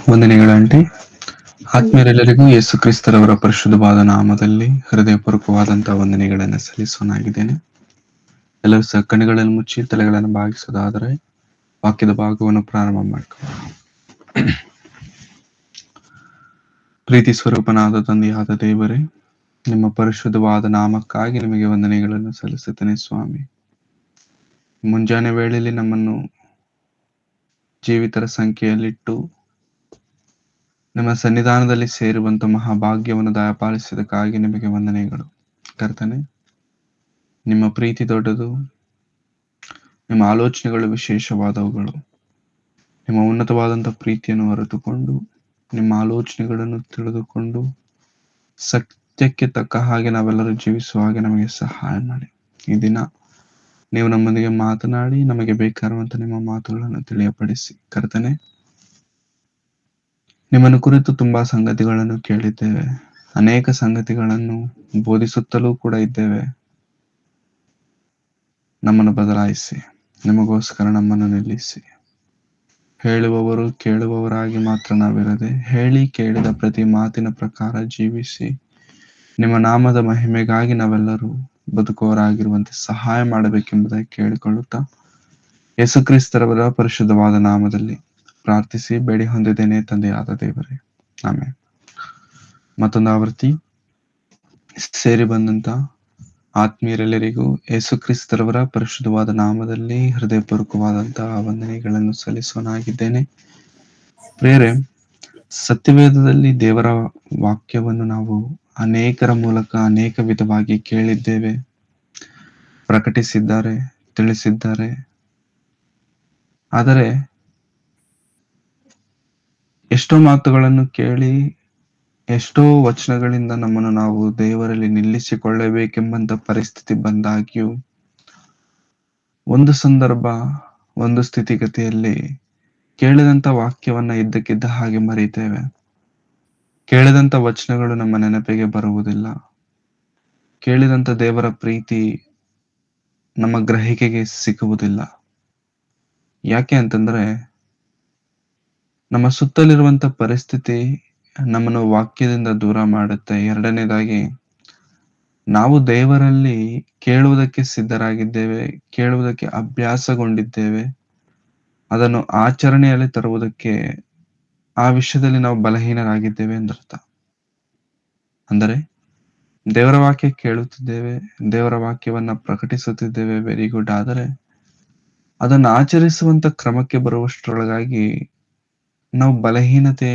ವಂದನೆಗಳಂಟಿ. ವಂದನೆ. ಆತ್ಮೀಯರೆಲ್ಲರಿಗೂ ಯೇಸು ಕ್ರಿಸ್ತರವರ ಪರಿಶುದ್ಧವಾದ ನಾಮದಲ್ಲಿ ಹೃದಯಪೂರ್ವಕವಾದಂತಹ ವಂದನೆಗಳನ್ನು ಸಲ್ಲಿಸೋನಾಗಿದ್ದೇನೆ. ಎಲ್ಲರೂ ಸಹ ಕಣ್ಣುಗಳನ್ನು ಮುಚ್ಚಿ ತಲೆಗಳನ್ನು ಬಾಗಿಸೋದಾದರೆ ವಾಕ್ಯದ ಭಾಗವನ್ನು ಪ್ರಾರಂಭ ಮಾಡ್ಕೊಳ್ಳೋಣ. ಪ್ರೀತಿ ಸ್ವರೂಪನಾದ ತಂದೆಯಾದ ದೇವರೇ, ನಿಮ್ಮ ಪರಿಶುದ್ಧವಾದ ನಾಮಕ್ಕಾಗಿ ನಿಮಗೆ ವಂದನೆಗಳನ್ನು ಸಲ್ಲಿಸುತ್ತೇನೆ ಸ್ವಾಮಿ. ಮುಂಜಾನೆ ವೇಳೆಯಲ್ಲಿ ನಮ್ಮನ್ನು ಜೀವಿತರ ಸಂಖ್ಯೆಯಲ್ಲಿಟ್ಟು ನಿಮ್ಮ ಸನ್ನಿಧಾನದಲ್ಲಿ ಸೇರುವಂತ ಮಹಾಭಾಗ್ಯವನ್ನು ದಯಪಾಲಿಸಿದಕ್ಕಾಗಿ ನಿಮಗೆ ವಂದನೆಗಳು. ಕರ್ತನೆ, ನಿಮ್ಮ ಪ್ರೀತಿ ದೊಡ್ಡದು, ನಿಮ್ಮ ಆಲೋಚನೆಗಳು ವಿಶೇಷವಾದವುಗಳು. ನಿಮ್ಮ ಉನ್ನತವಾದಂಥ ಪ್ರೀತಿಯನ್ನು ಅರಿತುಕೊಂಡು ನಿಮ್ಮ ಆಲೋಚನೆಗಳನ್ನು ತಿಳಿದುಕೊಂಡು ಸತ್ಯಕ್ಕೆ ತಕ್ಕ ಹಾಗೆ ನಾವೆಲ್ಲರೂ ಜೀವಿಸುವ ಹಾಗೆ ನಮಗೆ ಸಹಾಯ ಮಾಡಿ. ಈ ದಿನ ನೀವು ನಮ್ಮೊಂದಿಗೆ ಮಾತನಾಡಿ ನಮಗೆ ಬೇಕಾಗಿರುವಂಥ ನಿಮ್ಮ ಮಾತುಗಳನ್ನು ತಿಳಿಯಪಡಿಸಿ. ಕರ್ತನೆ, ನಿಮ್ಮನ್ನು ಕುರಿತು ತುಂಬಾ ಸಂಗತಿಗಳನ್ನು ಕೇಳಿದ್ದೇವೆ, ಅನೇಕ ಸಂಗತಿಗಳನ್ನು ಬೋಧಿಸುತ್ತಲೂ ಕೂಡ ಇದ್ದೇವೆ. ನಮ್ಮನ್ನು ಬದಲಾಯಿಸಿ, ನಿಮಗೋಸ್ಕರ ನಮ್ಮನ್ನು ನಿಲ್ಲಿಸಿ. ಹೇಳುವವರು ಕೇಳುವವರಾಗಿ ಮಾತ್ರ ನಾವಿರದೆ, ಹೇಳಿ ಕೇಳಿದ ಪ್ರತಿ ಮಾತಿನ ಪ್ರಕಾರ ಜೀವಿಸಿ ನಿಮ್ಮ ನಾಮದ ಮಹಿಮೆಗಾಗಿ ನಾವೆಲ್ಲರೂ ಬದುಕುವವರಾಗಿರುವಂತೆ ಸಹಾಯ ಮಾಡಬೇಕೆಂಬುದಾಗಿ ಕೇಳಿಕೊಳ್ಳುತ್ತಾ ಯೇಸುಕ್ರಿಸ್ತರವರ ಪರಿಶುದ್ಧವಾದ ನಾಮದಲ್ಲಿ ಪ್ರಾರ್ಥಿಸಿ ಬೇಡಿ ಹೊಂದಿದ್ದೇನೆ ತಂದೆಯಾದ ದೇವರೇ, ಆಮೇಲೆ. ಮತ್ತೊಂದು ಆವೃತ್ತಿ ಸೇರಿ ಬಂದಂತ ಆತ್ಮೀಯರೆಲ್ಲರಿಗೂ ಯೇಸುಕ್ರಿಸ್ತರವರ ಪರಿಶುದ್ಧವಾದ ನಾಮದಲ್ಲಿ ಹೃದಯಪೂರ್ವಕವಾದಂತಹ ವಂದನೆಗಳನ್ನು ಸಲ್ಲಿಸೋನಾಗಿದ್ದೇನೆ. ಪ್ರಿಯರೇ, ಸತ್ಯವೇದದಲ್ಲಿ ದೇವರ ವಾಕ್ಯವನ್ನು ನಾವು ಅನೇಕರ ಮೂಲಕ ಅನೇಕ ವಿಧವಾಗಿ ಕೇಳಿದ್ದೇವೆ, ಪ್ರಕಟಿಸಿದ್ದಾರೆ, ತಿಳಿಸಿದ್ದಾರೆ. ಆದರೆ ಎಷ್ಟೋ ಮಾತುಗಳನ್ನು ಕೇಳಿ ಎಷ್ಟೋ ವಚನಗಳಿಂದ ನಮ್ಮನ್ನು ನಾವು ದೇವರಲ್ಲಿ ನಿಲ್ಲಿಸಿಕೊಳ್ಳಬೇಕೆಂಬಂತ ಪರಿಸ್ಥಿತಿ ಬಂದಾಗ್ಯೂ ಒಂದು ಸಂದರ್ಭ, ಒಂದು ಸ್ಥಿತಿಗತಿಯಲ್ಲಿ ಕೇಳಿದಂತ ವಾಕ್ಯವನ್ನ ಇದ್ದಕ್ಕಿದ್ದ ಹಾಗೆ ಮರೀತೇವೆ. ಕೇಳಿದಂತ ವಚನಗಳು ನಮ್ಮ ನೆನಪಿಗೆ ಬರುವುದಿಲ್ಲ. ಕೇಳಿದಂತ ದೇವರ ಪ್ರೀತಿ ನಮ್ಮ ಗ್ರಹಿಕೆಗೆ ಸಿಕ್ಕುವುದಿಲ್ಲ. ಯಾಕೆ ಅಂತಂದ್ರೆ ನಮ್ಮ ಸುತ್ತಲಿರುವಂತ ಪರಿಸ್ಥಿತಿ ನಮ್ಮನ್ನು ವಾಕ್ಯದಿಂದ ದೂರ ಮಾಡುತ್ತೆ. ಎರಡನೇದಾಗಿ, ನಾವು ದೇವರಲ್ಲಿ ಕೇಳುವುದಕ್ಕೆ ಸಿದ್ಧರಾಗಿದ್ದೇವೆ, ಕೇಳುವುದಕ್ಕೆ ಅಭ್ಯಾಸಗೊಂಡಿದ್ದೇವೆ, ಅದನ್ನು ಆಚರಣೆಯಲ್ಲಿ ತರುವುದಕ್ಕೆ ಆ ವಿಷಯದಲ್ಲಿ ನಾವು ಬಲಹೀನರಾಗಿದ್ದೇವೆ ಎಂದರ್ಥ. ಅಂದರೆ ದೇವರ ವಾಕ್ಯ ಕೇಳುತ್ತಿದ್ದೇವೆ, ದೇವರ ವಾಕ್ಯವನ್ನ ಪ್ರಕಟಿಸುತ್ತಿದ್ದೇವೆ, ವೆರಿ ಗುಡ್. ಆದರೆ ಅದನ್ನು ಆಚರಿಸುವಂತ ಕ್ರಮಕ್ಕೆ ಬರುವಷ್ಟರೊಳಗಾಗಿ ನಾವು ಬಲಹೀನತೆ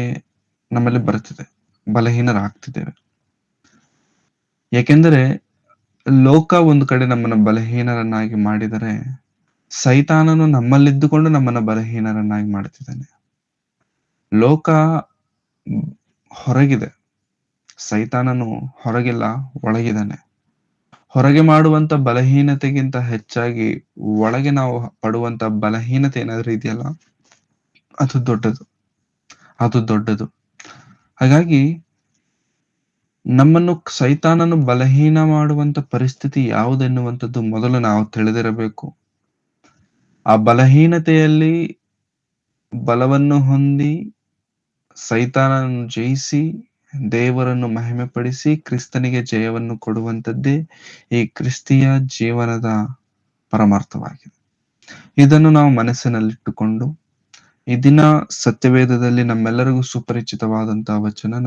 ನಮ್ಮಲ್ಲಿ ಬರುತ್ತಿದೆ, ಬಲಹೀನರಾಗ್ತಿದ್ದೇವೆ. ಯಾಕೆಂದರೆ ಲೋಕ ಒಂದು ಕಡೆ ನಮ್ಮನ್ನು ಬಲಹೀನರನ್ನಾಗಿ ಮಾಡಿದರೆ, ಸೈತಾನನು ನಮ್ಮಲ್ಲಿದ್ದುಕೊಂಡು ನಮ್ಮನ್ನು ಬಲಹೀನರನ್ನಾಗಿ ಮಾಡ್ತಿದ್ದಾನೆ. ಲೋಕ ಹೊರಗಿದೆ, ಸೈತಾನನು ಹೊರಗಿಲ್ಲ, ಒಳಗಿದ್ದಾನೆ. ಹೊರಗೆ ಮಾಡುವಂತ ಬಲಹೀನತೆಗಿಂತ ಹೆಚ್ಚಾಗಿ ಒಳಗೆ ನಾವು ಪಡುವಂತ ಬಲಹೀನತೆ ಏನಾದ್ರೂ ಇದೆಯಲ್ಲ, ಅದು ದೊಡ್ಡದು, ಅದು ದೊಡ್ಡದು. ಹಾಗಾಗಿ ನಮ್ಮನ್ನು ಸೈತಾನನು ಬಲಹೀನ ಮಾಡುವಂತ ಪರಿಸ್ಥಿತಿ ಯಾವುದೆನ್ನುವಂಥದ್ದು ಮೊದಲು ನಾವು ತಿಳಿದಿರಬೇಕು. ಆ ಬಲಹೀನತೆಯಲ್ಲಿ ಬಲವನ್ನು ಹೊಂದಿ ಸೈತಾನನನ್ನು ಜಯಿಸಿ ದೇವರನ್ನು ಮಹಿಮೆಪಡಿಸಿ ಕ್ರಿಸ್ತನಿಗೆ ಜಯವನ್ನು ಕೊಡುವಂಥದ್ದೇ ಈ ಕ್ರಿಸ್ತಿಯ ಜೀವನದ ಪರಮಾರ್ಥವಾಗಿದೆ. ಇದನ್ನು ನಾವು ಮನಸ್ಸಿನಲ್ಲಿಟ್ಟುಕೊಂಡು ಈ ದಿನ ಸತ್ಯವೇದದಲ್ಲಿ ನಮ್ಮೆಲ್ಲರಿಗೂ ಸುಪರಿಚಿತವಾದಂತಹ ವಚನ,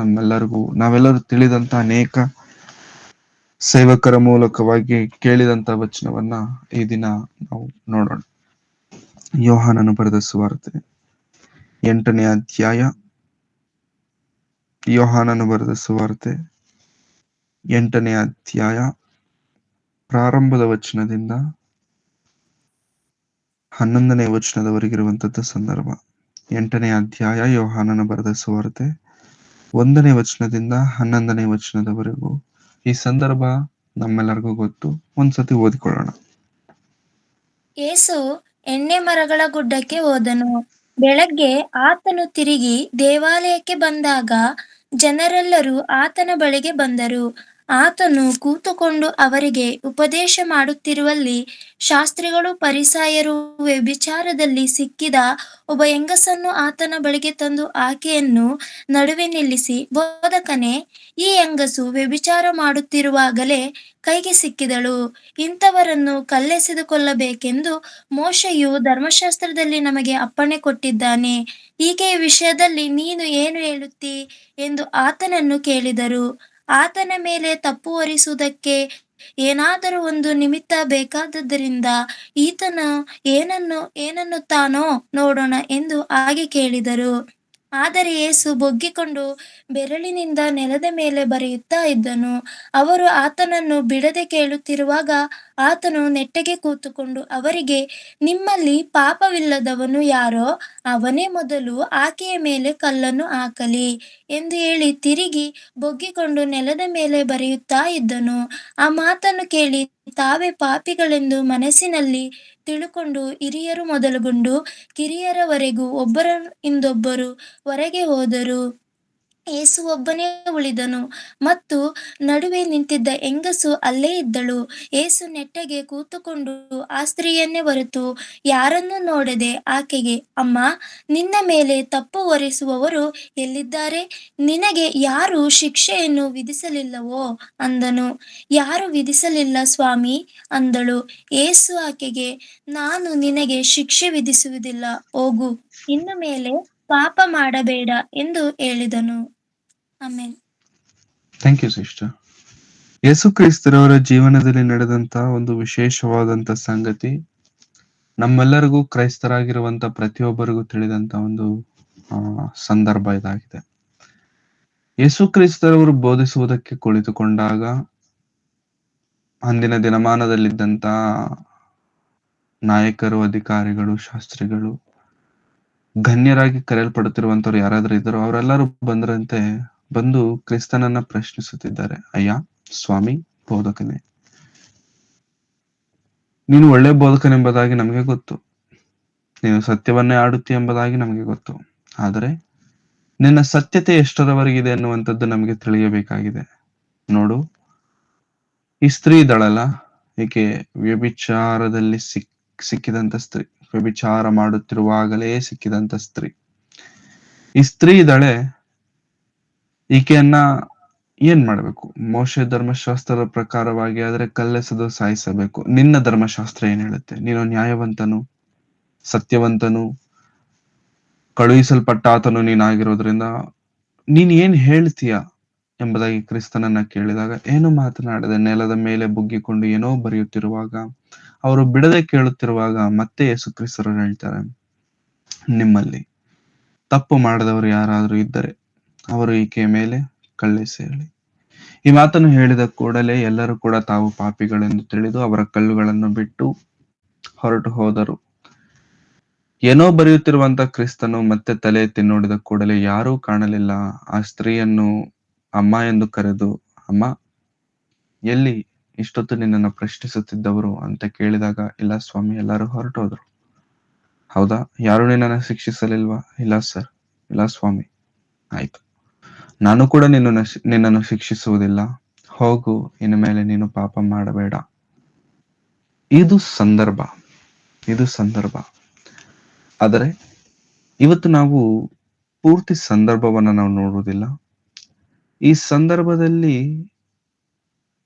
ನಾವೆಲ್ಲರೂ ತಿಳಿದಂತ ಅನೇಕ ಸೇವಕರ ಮೂಲಕವಾಗಿ ಕೇಳಿದಂತ ವಚನವನ್ನ ಈ ದಿನ ನಾವು ನೋಡೋಣ. ಯೋಹಾನನು ಬರೆದ ಸುವಾರ್ತೆ 8ನೇ ಅಧ್ಯಾಯ. ಯೋಹಾನನು ಬರೆದ ಸುವಾರ್ತೆ 8ನೇ ಅಧ್ಯಾಯ ಪ್ರಾರಂಭದ ವಚನದಿಂದ 11ನೇ ವಚನದವರೆಗಿರುವಂತದ್ದು ಸಂದರ್ಭ. 8ನೇ ಅಧ್ಯಾಯ ಯೋಹಾನನ ಬರೆದ ಸುವಾರ್ತೆ 1ನೇ ವಚನದಿಂದ 11ನೇ ವಚನದವರೆಗೂ ಈ ಸಂದರ್ಭ ನಮ್ಮೆಲ್ಲರಿಗೂ ಗೊತ್ತು. ಒಂದ್ಸತಿ ಓದಿಕೊಳ್ಳೋಣ. ಯೇಸು ಎಣ್ಣೆ ಮರಗಳ ಗುಡ್ಡಕ್ಕೆ ಹೋದನು. ಬೆಳಗ್ಗೆ ಆತನು ತಿರುಗಿ ದೇವಾಲಯಕ್ಕೆ ಬಂದಾಗ ಜನರೆಲ್ಲರೂ ಆತನ ಬಳಿಗೆ ಬಂದರು. ಆತನು ಕೂತುಕೊಂಡು ಅವರಿಗೆ ಉಪದೇಶ ಮಾಡುತ್ತಿರುವಲ್ಲಿ ಶಾಸ್ತ್ರಿಗಳೂ ಫರಿಸಾಯರೂ ವ್ಯಭಿಚಾರದಲ್ಲಿ ಸಿಕ್ಕಿದ ಒಬ್ಬ ಹೆಂಗಸನ್ನು ಆತನ ಬಳಿಗೆ ತಂದು ಆಕೆಯನ್ನು ನಡುವೆ ನಿಲ್ಲಿಸಿ, ಬೋಧಕನೇ, ಈ ಹೆಂಗಸು ವ್ಯಭಿಚಾರ ಮಾಡುತ್ತಿರುವಾಗಲೇ ಕೈಗೆ ಸಿಕ್ಕಿದಳು. ಇಂಥವರನ್ನು ಕಲ್ಲೆಸೆದು ಕೊಲ್ಲಬೇಕೆಂದು ಮೋಶೆಯು ಧರ್ಮಶಾಸ್ತ್ರದಲ್ಲಿ ನಮಗೆ ಅಪ್ಪಣೆ ಕೊಟ್ಟಿದ್ದಾನೆ. ಈಕೆಯ ವಿಷಯದಲ್ಲಿ ನೀನು ಏನು ಹೇಳುತ್ತೀ ಎಂದು ಆತನನ್ನು ಕೇಳಿದರು. ಆತನ ಮೇಲೆ ತಪ್ಪು ಹೊರಿಸುವುದಕ್ಕೆ ಏನಾದರೂ ಒಂದು ನಿಮಿತ್ತ ಬೇಕಾದದ್ದರಿಂದ ಈತನು ಏನನ್ನುತ್ತಾನೋ ನೋಡೋಣ ಎಂದು ಹಾಗೆ ಕೇಳಿದರು. ಆದರೆ ಯೇಸು ಬೊಗ್ಗಿಕೊಂಡು ಬೆರಳಿನಿಂದ ನೆಲದ ಮೇಲೆ ಬರೆಯುತ್ತಾ ಇದ್ದನು. ಅವರು ಆತನನ್ನು ಬಿಡದೆ ಕೇಳುತ್ತಿರುವಾಗ ಆತನು ನೆಟ್ಟಗೆ ಕೂತುಕೊಂಡು ಅವರಿಗೆ, ನಿಮ್ಮಲ್ಲಿ ಪಾಪವಿಲ್ಲದವನು ಯಾರೋ ಅವನೇ ಮೊದಲು ಆಕೆಯ ಮೇಲೆ ಕಲ್ಲನ್ನು ಹಾಕಲಿ ಎಂದು ಹೇಳಿ ತಿರುಗಿ ಬೊಗ್ಗಿಕೊಂಡು ನೆಲದ ಮೇಲೆ ಬರೆಯುತ್ತಾ ಇದ್ದನು. ಆ ಮಾತನ್ನು ಕೇಳಿ ತಾವೇ ಪಾಪಿಗಳೆಂದು ಮನಸ್ಸಿನಲ್ಲಿ ತಿಳುಕೊಂಡು ಹಿರಿಯರು ಮೊದಲುಗೊಂಡು ಕಿರಿಯರವರೆಗೂ ಒಬ್ಬರ ಹಿಂದೊಬ್ಬರು ಹೊರಗೆ ಹೋದರು. ಯೇಸು ಒಬ್ಬನೇ ಉಳಿದನು ಮತ್ತು ನಡುವೆ ನಿಂತಿದ್ದ ಹೆಂಗಸು ಅಲ್ಲೇ ಇದ್ದಳು. ಯೇಸು ನೆಟ್ಟಗೆ ಕೂತುಕೊಂಡು ಆ ಸ್ತ್ರೀಯನ್ನೇ ಹೊರತು ಯಾರನ್ನೂ ನೋಡದೆ ಆಕೆಗೆ, ಅಮ್ಮಾ, ನಿನ್ನ ಮೇಲೆ ತಪ್ಪು ಹೊರಿಸುವವರು ಎಲ್ಲಿದ್ದಾರೆ? ನಿನಗೆ ಯಾರೂ ಶಿಕ್ಷೆಯನ್ನು ವಿಧಿಸಲಿಲ್ಲವೋ ಅಂದನು. ಯಾರೂ ವಿಧಿಸಲಿಲ್ಲ ಸ್ವಾಮಿ ಅಂದಳು. ಯೇಸು ಆಕೆಗೆ, ನಾನು ನಿನಗೆ ಶಿಕ್ಷೆ ವಿಧಿಸುವುದಿಲ್ಲ, ಹೋಗು, ಇನ್ನು ಮೇಲೆ ಪಾಪ ಮಾಡಬೇಡ ಎಂದು ಹೇಳಿದನು. ಆಮೆನ್. Thank you sister. ಯೇಸು ಕ್ರಿಸ್ತರವರ ಜೀವನದಲ್ಲಿ ನಡೆದಂತ ಒಂದು ವಿಶೇಷವಾದಂತ ಸಂಗತಿ ನಮ್ಮೆಲ್ಲರಿಗೂ ಕ್ರೈಸ್ತರಾಗಿರುವಂತ ಪ್ರತಿಯೊಬ್ಬರಿಗೂ ತಿಳಿದಂತ ಒಂದು ಸಂದರ್ಭ ಇದಾಗಿದೆ. ಯೇಸು ಕ್ರಿಸ್ತರವರು ಬೋಧಿಸುವುದಕ್ಕೆ ಕುಳಿತುಕೊಂಡಾಗ ಅಂದಿನ ದಿನಮಾನದಲ್ಲಿದ್ದಂತ ನಾಯಕರು, ಅಧಿಕಾರಿಗಳು, ಶಾಸ್ತ್ರಿಗಳು, ಗಣ್ಯರಾಗಿ ಕರೆಯಲ್ಪಡುತ್ತಿರುವಂತವ್ರು ಯಾರಾದ್ರೂ ಇದ್ದಾರೋ ಅವರೆಲ್ಲರೂ ಬಂದು ಕ್ರಿಸ್ತನನ್ನ ಪ್ರಶ್ನಿಸುತ್ತಿದ್ದಾರೆ. ಅಯ್ಯ, ಸ್ವಾಮಿ, ಬೋಧಕನೇ, ನೀನು ಒಳ್ಳೆ ಬೋಧಕನೆಂಬುದಾಗಿ ನಮಗೆ ಗೊತ್ತು, ನೀನು ಸತ್ಯವನ್ನೇ ಆಡುತ್ತಿ ಎಂಬುದಾಗಿ ನಮಗೆ ಗೊತ್ತು. ಆದರೆ ನಿನ್ನ ಸತ್ಯತೆ ಎಷ್ಟರವರೆಗಿದೆ ಅನ್ನುವಂಥದ್ದು ನಮಗೆ ತಿಳಿಯಬೇಕಾಗಿದೆ. ನೋಡು, ಈ ಸ್ತ್ರೀ ಇದ್ದಾಳಲ್ಲ, ಏಕೆ ವ್ಯಭಿಚಾರದಲ್ಲಿ ಸಿಕ್ಕಿದಂತ ಸ್ತ್ರೀ, ವ್ಯಭಿಚಾರ ಮಾಡುತ್ತಿರುವಾಗಲೇ ಸಿಕ್ಕಿದಂತ ಸ್ತ್ರೀ. ಈ ಸ್ತ್ರೀ ಇದ್ದಾಳೆ, ಈಕೆಯನ್ನ ಏನ್ ಮಾಡ್ಬೇಕು? ಮೋಶೆ ಧರ್ಮಶಾಸ್ತ್ರದ ಪ್ರಕಾರವಾಗಿ ಆದ್ರೆ ಕಲ್ಲೆಸೆದು ಸಾಯಿಸಬೇಕು. ನಿನ್ನ ಧರ್ಮಶಾಸ್ತ್ರ ಏನ್ ಹೇಳುತ್ತೆ? ನೀನು ನ್ಯಾಯವಂತನು, ಸತ್ಯವಂತನು, ಕಳುಹಿಸಲ್ಪಟ್ಟ ಆತನು ನೀನಾಗಿರೋದ್ರಿಂದ ನೀನ್ ಏನ್ ಹೇಳ್ತೀಯ ಎಂಬುದಾಗಿ ಕ್ರಿಸ್ತನನ್ನ ಕೇಳಿದಾಗ ಏನು ಮಾತನಾಡದೆ ನೆಲದ ಮೇಲೆ ಬುಗ್ಗಿಕೊಂಡು ಏನೋ ಬರೆಯುತ್ತಿರುವಾಗ, ಅವರು ಬಿಡದೆ ಕೇಳುತ್ತಿರುವಾಗ ಮತ್ತೆ ಯೇಸು ಕ್ರಿಸ್ತರು ಹೇಳ್ತಾರೆ, ನಿಮ್ಮಲ್ಲಿ ತಪ್ಪು ಮಾಡದವರು ಯಾರಾದ್ರೂ ಇದ್ದರೆ ಅವರು ಈಕೆಯ ಮೇಲೆ ಕಲ್ಲೆಸೆಯಲಿ. ಈ ಮಾತನ್ನು ಹೇಳಿದ ಕೂಡಲೇ ಎಲ್ಲರೂ ಕೂಡ ತಾವು ಪಾಪಿಗಳೆಂದು ತಿಳಿದು ಅವರ ಕಲ್ಲುಗಳನ್ನು ಬಿಟ್ಟು ಹೊರಟು ಹೋದರು. ಏನೋ ಬರೆಯುತ್ತಿರುವಂತ ಕ್ರಿಸ್ತನು ಮತ್ತೆ ತಲೆ ಎತ್ತಿ ನೋಡಿದ ಕೂಡಲೇ ಯಾರೂ ಕಾಣಲಿಲ್ಲ. ಆ ಸ್ತ್ರೀಯನ್ನು ಅಮ್ಮ ಎಂದು ಕರೆದು, ಅಮ್ಮ, ಎಲ್ಲಿ ಇಷ್ಟೊತ್ತು ನಿನ್ನನ್ನು ಪ್ರಶ್ನಿಸುತ್ತಿದ್ದವರು ಅಂತ ಕೇಳಿದಾಗ, ಇಲ್ಲ ಸ್ವಾಮಿ, ಎಲ್ಲರೂ ಹೊರಟೋದ್ರು. ಹೌದಾ, ಯಾರು ನಿನ್ನನ್ನು ಶಿಕ್ಷಿಸಲಿಲ್ವಾ? ಇಲ್ಲ ಸರ್, ಇಲ್ಲ ಸ್ವಾಮಿ. ಆಯ್ತು, ನಾನು ಕೂಡ ನಿನ್ನನ್ನು ಶಿಕ್ಷಿಸುವುದಿಲ್ಲ, ಹೋಗು, ಇನ್ನು ಮೇಲೆ ನೀನು ಪಾಪ ಮಾಡಬೇಡ. ಇದು ಸಂದರ್ಭ. ಆದರೆ ಇವತ್ತು ನಾವು ಪೂರ್ತಿ ಸಂದರ್ಭವನ್ನ ನಾವು ನೋಡುವುದಿಲ್ಲ. ಈ ಸಂದರ್ಭದಲ್ಲಿ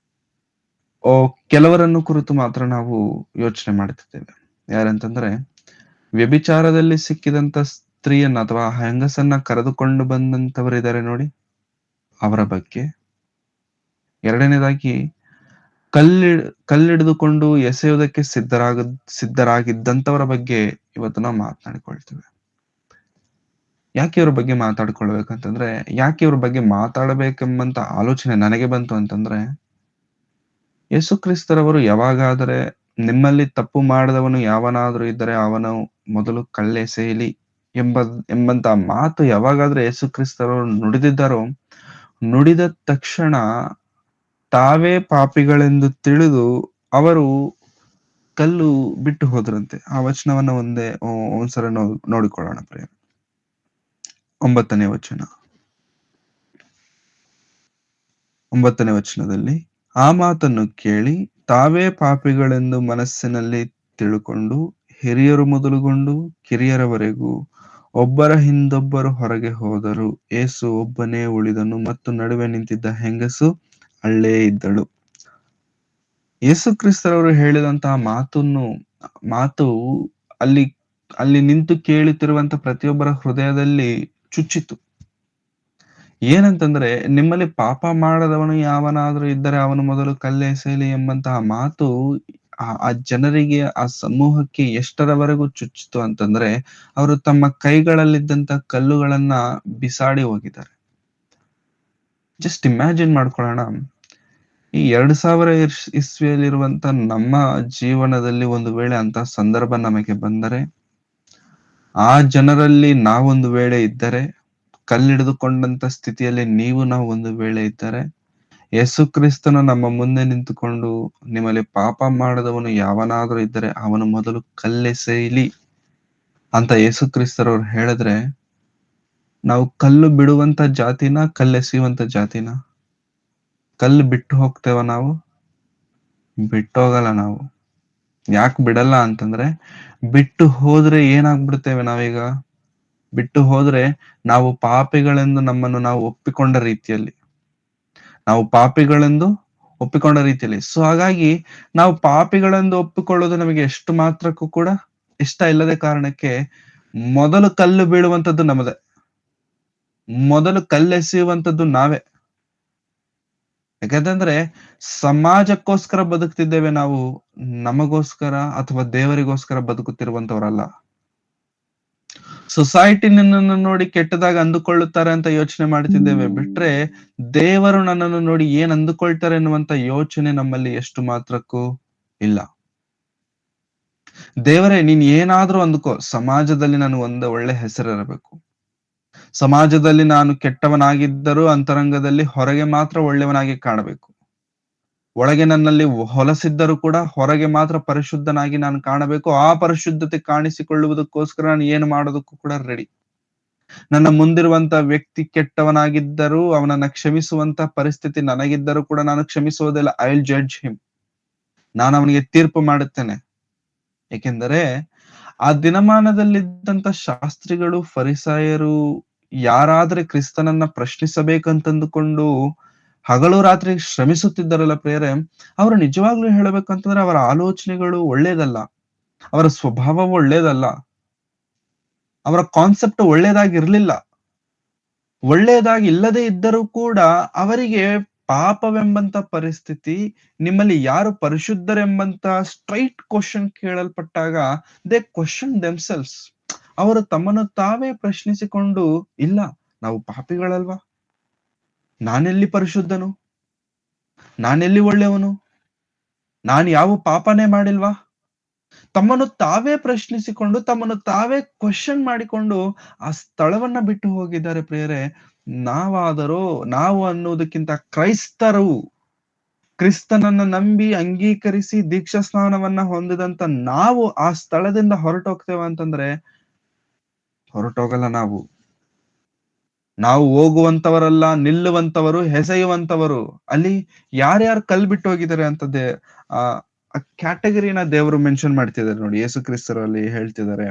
ಕೆಲವರನ್ನು ಕುರಿತು ಮಾತ್ರ ನಾವು ಯೋಚನೆ ಮಾಡುತ್ತಿದ್ದೇವೆ. ಯಾರಂತಂದ್ರೆ, ವ್ಯಭಿಚಾರದಲ್ಲಿ ಸಿಕ್ಕಿದಂತ ಸ್ತ್ರೀಯನ್ನ ಅಥವಾ ಹೆಂಗಸನ್ನ ಕರೆದುಕೊಂಡು ಬಂದಂತವರಿದ್ದಾರೆ ನೋಡಿ, ಅವರ ಬಗ್ಗೆ. ಎರಡನೇದಾಗಿ ಕಲ್ಲಿಡಿದುಕೊಂಡು ಎಸೆಯುವುದಕ್ಕೆ ಸಿದ್ಧರಾಗಿದ್ದಂತವರ ಬಗ್ಗೆ ಇವತ್ತು ನಾವು ಮಾತನಾಡಿಕೊಳ್ತೇವೆ. ಯಾಕೆ ಇವ್ರ ಬಗ್ಗೆ ಮಾತಾಡ್ಕೊಳ್ಬೇಕಂತಂದ್ರೆ, ಯಾಕೆ ಇವ್ರ ಬಗ್ಗೆ ಮಾತಾಡಬೇಕೆಂಬಂತ ಆಲೋಚನೆ ನನಗೆ ಬಂತು ಅಂತಂದ್ರೆ, ಯೇಸು ಕ್ರಿಸ್ತರವರು ಯಾವಾಗಾದರೆ ನಿಮ್ಮಲ್ಲಿ ತಪ್ಪು ಮಾಡದವನು ಯಾವನಾದ್ರೂ ಇದ್ದರೆ ಅವನು ಮೊದಲು ಕಲ್ಲೆಸೆಯಲಿ ಎಂಬಂತ ಮಾತು ಯಾವಾಗಾದ್ರೆ ಯೇಸು ಕ್ರಿಸ್ತರವರು ನುಡಿದಿದ್ದಾರೋ, ನುಡಿದ ತಕ್ಷಣ ತಾವೇ ಪಾಪಿಗಳೆಂದು ತಿಳಿದು ಅವರು ಕಲ್ಲು ಬಿಟ್ಟು ಹೋದ್ರಂತೆ. ಆ ವಚನವನ್ನ ಒಂದ್ಸಲ ನೋಡಿಕೊಳ್ಳೋಣ ಪ್ರಿಯ. 9ನೇ ವಚನ. 9ನೇ ವಚನದಲ್ಲಿ, ಆ ಮಾತನ್ನು ಕೇಳಿ ತಾವೇ ಪಾಪಿಗಳೆಂದು ಮನಸ್ಸಿನಲ್ಲಿ ತಿಳುಕೊಂಡು ಹಿರಿಯರು ಮೊದಲುಗೊಂಡು ಕಿರಿಯರವರೆಗೂ ಒಬ್ಬರ ಹಿಂದೊಬ್ಬರು ಹೊರಗೆ ಹೋದರು. ಏಸು ಒಬ್ಬನೇ ಉಳಿದನು ಮತ್ತು ನಡುವೆ ನಿಂತಿದ್ದ ಹೆಂಗಸು ಅಲ್ಲೇ ಇದ್ದಳು. ಯೇಸು ಕ್ರಿಸ್ತರವರು ಹೇಳಿದಂತಹ ಮಾತು ಅಲ್ಲಿ ಅಲ್ಲಿ ನಿಂತು ಕೇಳುತ್ತಿರುವಂತ ಪ್ರತಿಯೊಬ್ಬರ ಹೃದಯದಲ್ಲಿ ಚುಚ್ಚಿತು. ಏನಂತಂದ್ರೆ, ನಿಮ್ಮಲ್ಲಿ ಪಾಪ ಮಾಡದವನು ಯಾವನಾದ್ರೂ ಇದ್ದರೆ ಅವನು ಮೊದಲು ಕಲ್ಲೆಸೆಯಲಿ ಎಂಬಂತಹ ಮಾತು ಆ ಜನರಿಗೆ, ಆ ಸಮೂಹಕ್ಕೆ ಎಷ್ಟರವರೆಗೂ ಚುಚ್ಚಿತು ಅಂತಂದ್ರೆ, ಅವರು ತಮ್ಮ ಕೈಗಳಲ್ಲಿದ್ದಂತ ಕಲ್ಲುಗಳನ್ನ ಬಿಸಾಡಿ ಹೋಗಿದ್ದಾರೆ. ಜಸ್ಟ್ ಇಮ್ಯಾಜಿನ್ ಮಾಡ್ಕೊಳ್ಳೋಣ, ಈ 2000 ಇಸ್ವಿಯಲ್ಲಿರುವಂತ ನಮ್ಮ ಜೀವನದಲ್ಲಿ ಒಂದು ವೇಳೆ ಅಂತ ಸಂದರ್ಭ ನಮಗೆ ಬಂದರೆ, ಆ ಜನರಲ್ಲಿ ನಾವೊಂದು ವೇಳೆ ಇದ್ದರೆ, ಕಲ್ಲಿಡಿದುಕೊಂಡಂತ ಸ್ಥಿತಿಯಲ್ಲಿ ನಾವು ಒಂದು ವೇಳೆ ಇದ್ದರೆ, ಯೇಸು ಕ್ರಿಸ್ತನು ನಮ್ಮ ಮುಂದೆ ನಿಂತುಕೊಂಡು ನಿಮ್ಮಲ್ಲಿ ಪಾಪ ಮಾಡದವನು ಯಾವನಾದ್ರೂ ಇದ್ದರೆ ಅವನು ಮೊದಲು ಕಲ್ಲೆಸೆಯಲಿ ಅಂತ ಯೇಸು ಕ್ರಿಸ್ತರವ್ರು ಹೇಳಿದ್ರೆ, ನಾವು ಕಲ್ಲು ಬಿಡುವಂತ ಜಾತಿನ, ಕಲ್ಲೆಸೆಯುವಂತ ಜಾತಿನ? ಕಲ್ಲು ಬಿಟ್ಟು ಹೋಗ್ತೇವ ನಾವು? ಬಿಟ್ಟೋಗಲ್ಲ ನಾವು. ಯಾಕೆ ಬಿಡಲ್ಲ ಅಂತಂದ್ರೆ, ಬಿಟ್ಟು ಹೋದ್ರೆ ಏನಾಗ್ಬಿಡ್ತೇವೆ ನಾವೀಗ? ಬಿಟ್ಟು ಹೋದ್ರೆ ನಾವು ಪಾಪಿಗಳೆಂದು ನಮ್ಮನ್ನು ನಾವು ಒಪ್ಪಿಕೊಂಡ ರೀತಿಯಲ್ಲಿ, ಸೊ ಹಾಗಾಗಿ ನಾವು ಪಾಪಿಗಳೆಂದು ಒಪ್ಪಿಕೊಳ್ಳೋದು ನಮಗೆ ಎಷ್ಟು ಮಾತ್ರಕ್ಕೂ ಕೂಡ ಇಷ್ಟ ಇಲ್ಲದೆ ಕಾರಣಕ್ಕೆ ಮೊದಲು ಕಲ್ಲು ಬೀಳುವಂತದ್ದು ನಮ್ಮದೇ, ಮೊದಲು ಕಲ್ಲೆಸೆಯುವಂತದ್ದು ನಾವೇ. ಯಾಕಂತಂದ್ರೆ ಸಮಾಜಕ್ಕೋಸ್ಕರ ಬದುಕ್ತಿದ್ದೇವೆ ನಾವು, ನಮಗೋಸ್ಕರ ಅಥವಾ ದೇವರಿಗೋಸ್ಕರ ಬದುಕುತ್ತಿರುವಂತವರಲ್ಲ. ಸೊಸೈಟಿ ನನ್ನನ್ನು ನೋಡಿ ಕೆಟ್ಟದಾಗ ಅಂದುಕೊಳ್ಳುತ್ತಾರೆ ಅಂತ ಯೋಚನೆ ಮಾಡ್ತಿದ್ದೇವೆ ಬಿಟ್ರೆ, ದೇವರು ನನ್ನನ್ನು ನೋಡಿ ಏನ್ ಅಂದುಕೊಳ್ತಾರೆ ಎನ್ನುವಂತ ಯೋಚನೆ ನಮ್ಮಲ್ಲಿ ಎಷ್ಟು ಮಾತ್ರಕ್ಕೂ ಇಲ್ಲ. ದೇವರೇ, ನೀನ್ ಏನಾದ್ರೂ ಅಂದುಕೋ, ಸಮಾಜದಲ್ಲಿ ನಾನು ಒಳ್ಳೆ ಹೆಸರಿರಬೇಕು, ಸಮಾಜದಲ್ಲಿ ನಾನು ಕೆಟ್ಟವನಾಗಿದ್ದರೂ ಅಂತರಂಗದಲ್ಲಿ ಹೊರಗೆ ಮಾತ್ರ ಒಳ್ಳೆಯವನಾಗಿ ಕಾಣಬೇಕು, ಒಳಗೆ ನನ್ನಲ್ಲಿ ಹೊಲಸಿದ್ದರೂ ಕೂಡ ಹೊರಗೆ ಮಾತ್ರ ಪರಿಶುದ್ಧನಾಗಿ ನಾನು ಕಾಣಬೇಕು. ಆ ಪರಿಶುದ್ಧತೆ ಕಾಣಿಸಿಕೊಳ್ಳುವುದಕ್ಕೋಸ್ಕರ ನಾನು ಏನು ಮಾಡೋದಕ್ಕೂ ಕೂಡ ರೆಡಿ. ನನ್ನ ಮುಂದಿರುವಂತ ವ್ಯಕ್ತಿ ಕೆಟ್ಟವನಾಗಿದ್ದರೂ ಅವನನ್ನ ಕ್ಷಮಿಸುವಂತ ಪರಿಸ್ಥಿತಿ ನನಗಿದ್ದರೂ ಕೂಡ ನಾನು ಕ್ಷಮಿಸುವುದಿಲ್ಲ. ಐ ವಿಲ್ ಜಡ್ಜ್ ಹಿಮ್, ನಾನು ಅವನಿಗೆ ತೀರ್ಪು ಮಾಡುತ್ತೇನೆ. ಏಕೆಂದರೆ ಆ ದಿನಮಾನದಲ್ಲಿದ್ದಂತ ಶಾಸ್ತ್ರಿಗಳು, ಫರಿಸಾಯರು ಯಾರಾದ್ರೆ ಕ್ರಿಸ್ತನನ್ನ ಪ್ರಶ್ನಿಸಬೇಕಂತಂದುಕೊಂಡು ಹಗಲು ರಾತ್ರಿ ಶ್ರಮಿಸುತ್ತಿದ್ದಾರಲ್ಲ ಪ್ರಿಯರೇ, ಅವರು ನಿಜವಾಗ್ಲೂ ಹೇಳಬೇಕಂತಂದ್ರೆ ಅವರ ಆಲೋಚನೆಗಳು ಒಳ್ಳೇದಲ್ಲ, ಅವರ ಸ್ವಭಾವ ಒಳ್ಳೇದಲ್ಲ, ಅವರ ಕಾನ್ಸೆಪ್ಟ್ ಒಳ್ಳೇದಾಗಿರ್ಲಿಲ್ಲ. ಒಳ್ಳೇದಾಗಿ ಇಲ್ಲದೆ ಇದ್ದರೂ ಕೂಡ ಅವರಿಗೆ ಪಾಪವೆಂಬಂತ ಪರಿಸ್ಥಿತಿ, ನಿಮ್ಮಲ್ಲಿ ಯಾರು ಪರಿಶುದ್ಧರೆಂಬಂತ ಸ್ಟ್ರೈಟ್ ಕ್ವಶನ್ ಕೇಳಲ್ಪಟ್ಟಾಗ ದೇ ಕ್ವಶನ್ ದೆಮ್ಸೆಲ್ಸ್. ಅವರು ತಮ್ಮನ್ನು ತಾವೇ ಪ್ರಶ್ನಿಸಿಕೊಂಡು, ಇಲ್ಲ ನಾವು ಪಾಪಿಗಳಲ್ವಾ, ನಾನೆಲ್ಲಿ ಪರಿಶುದ್ಧನು, ನಾನೆಲ್ಲಿ ಒಳ್ಳೆಯವನು, ನಾನು ಯಾವ ಪಾಪನೇ ಮಾಡಿಲ್ವಾ? ತಮ್ಮನ್ನು ತಾವೇ ಪ್ರಶ್ನಿಸಿಕೊಂಡು, ತಮ್ಮನ್ನು ತಾವೇ ಕ್ವಶನ್ ಮಾಡಿಕೊಂಡು ಆ ಸ್ಥಳವನ್ನ ಬಿಟ್ಟು ಹೋಗಿದ್ದಾರೆ ಪ್ರಿಯರೇ. ನಾವು ಅನ್ನೋದಕ್ಕಿಂತ ಕ್ರಿಸ್ತನನ್ನ ನಂಬಿ ಅಂಗೀಕರಿಸಿ ದೀಕ್ಷಾ ಸ್ನಾನವನ್ನ ಹೊಂದಿದಂತ ನಾವು ಆ ಸ್ಥಳದಿಂದ ಹೊರಟೋಗ್ತೇವೆ ಅಂತಂದ್ರೆ, ಹೊರಟೋಗಲ್ಲ ನಾವು ಹೋಗುವಂತವರಲ್ಲ, ನಿಲ್ಲುವಂತವರು, ಹೆಸೆಯುವಂತವರು. ಅಲ್ಲಿ ಯಾರ್ಯಾರು ಕಲ್ ಬಿಟ್ಟು ಹೋಗಿದ್ದಾರೆ ಅಂತದ್ದೇ ಆ ಕ್ಯಾಟಗರಿನ ದೇವರು ಮೆನ್ಷನ್ ಮಾಡ್ತಿದ್ದಾರೆ ನೋಡಿ, ಯೇಸು ಕ್ರಿಸ್ತರಲ್ಲಿ ಹೇಳ್ತಿದ್ದಾರೆ.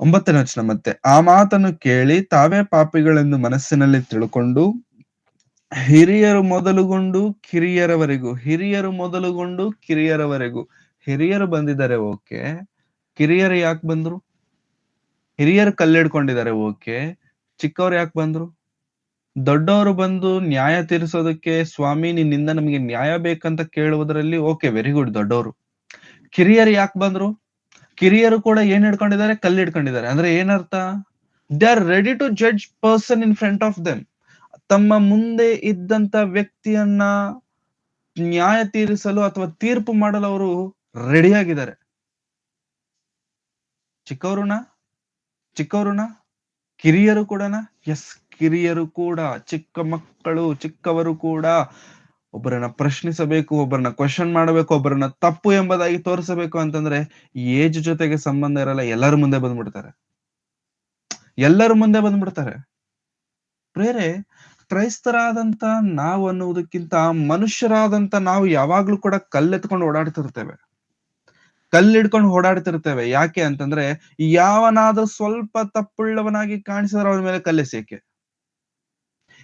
9ನೇ ವಚನ ಮತ್ತೆ, ಆ ಮಾತನ್ನು ಕೇಳಿ ತಾವೇ ಪಾಪಿಗಳೆಂದು ಮನಸ್ಸಿನಲ್ಲಿ ತಿಳ್ಕೊಂಡು ಹಿರಿಯರು ಮೊದಲುಗೊಂಡು ಕಿರಿಯರವರೆಗೂ. ಹಿರಿಯರು ಬಂದಿದ್ದಾರೆ, ಓಕೆ. ಕಿರಿಯರು ಯಾಕೆ ಬಂದ್ರು? ಹಿರಿಯರು ಕಲ್ಲಿಡ್ಕೊಂಡಿದ್ದಾರೆ, ಓಕೆ. ಚಿಕ್ಕವ್ರು ಯಾಕೆ ಬಂದ್ರು? ದೊಡ್ಡವರು ಬಂದು ನ್ಯಾಯ ತೀರಿಸೋದಕ್ಕೆ, ಸ್ವಾಮಿ ನಿನ್ನಿಂದ ನಮಗೆ ನ್ಯಾಯ ಬೇಕಂತ ಕೇಳುವುದರಲ್ಲಿ ಓಕೆ, ವೆರಿ ಗುಡ್, ದೊಡ್ಡವರು. ಕಿರಿಯರು ಯಾಕೆ ಬಂದ್ರು? ಕಿರಿಯರು ಕೂಡ ಏನ್ ಹಿಡ್ಕೊಂಡಿದ್ದಾರೆ? ಕಲ್ಲು ಹಿಡ್ಕೊಂಡಿದ್ದಾರೆ. ಅಂದ್ರೆ ಏನರ್ಥ? They are ready to judge person in front of them. ತಮ್ಮ ಮುಂದೆ ಇದ್ದಂತ ವ್ಯಕ್ತಿಯನ್ನ ನ್ಯಾಯ ತೀರಿಸಲು ಅಥವಾ ತೀರ್ಪು ಮಾಡಲು ಅವರು ರೆಡಿಯಾಗಿದ್ದಾರೆ. ಚಿಕ್ಕವರುನ ಕಿರಿಯರು ಕೂಡನ? ಎಸ್, ಕಿರಿಯರು ಕೂಡ, ಚಿಕ್ಕವರು ಕೂಡ ಒಬ್ಬರನ್ನ ಪ್ರಶ್ನಿಸಬೇಕು, ಒಬ್ಬರನ್ನ ಕ್ವಶನ್ ಮಾಡಬೇಕು, ಒಬ್ಬರನ್ನ ತಪ್ಪು ಎಂಬುದಾಗಿ ತೋರಿಸಬೇಕು ಅಂತಂದ್ರೆ ಏಜ್ ಜೊತೆಗೆ ಸಂಬಂಧ ಇರಲ್ಲ, ಎಲ್ಲರೂ ಮುಂದೆ ಬಂದ್ಬಿಡ್ತಾರೆ. ಪ್ರೇರೆ, ಕ್ರೈಸ್ತರಾದಂತ ನಾವು ಅನ್ನುವುದಕ್ಕಿಂತ ಮನುಷ್ಯರಾದಂತ ನಾವು ಯಾವಾಗ್ಲೂ ಕೂಡ ಕಲ್ಲೆತ್ಕೊಂಡು ಓಡಾಡ್ತಿರ್ತೇವೆ. ಕಲ್ಲಿಡ್ಕೊಂಡು ಓಡಾಡ್ತಿರ್ತೇವೆ. ಯಾಕೆ ಅಂತಂದ್ರೆ ಯಾವನಾದ್ರೂ ಸ್ವಲ್ಪ ತಪ್ಪುಳ್ಳವನಾಗಿ ಕಾಣಿಸಿದ್ರೆ ಅವನ ಮೇಲೆ ಕಲ್ಲೆಸೆಯಕ್ಕೆ.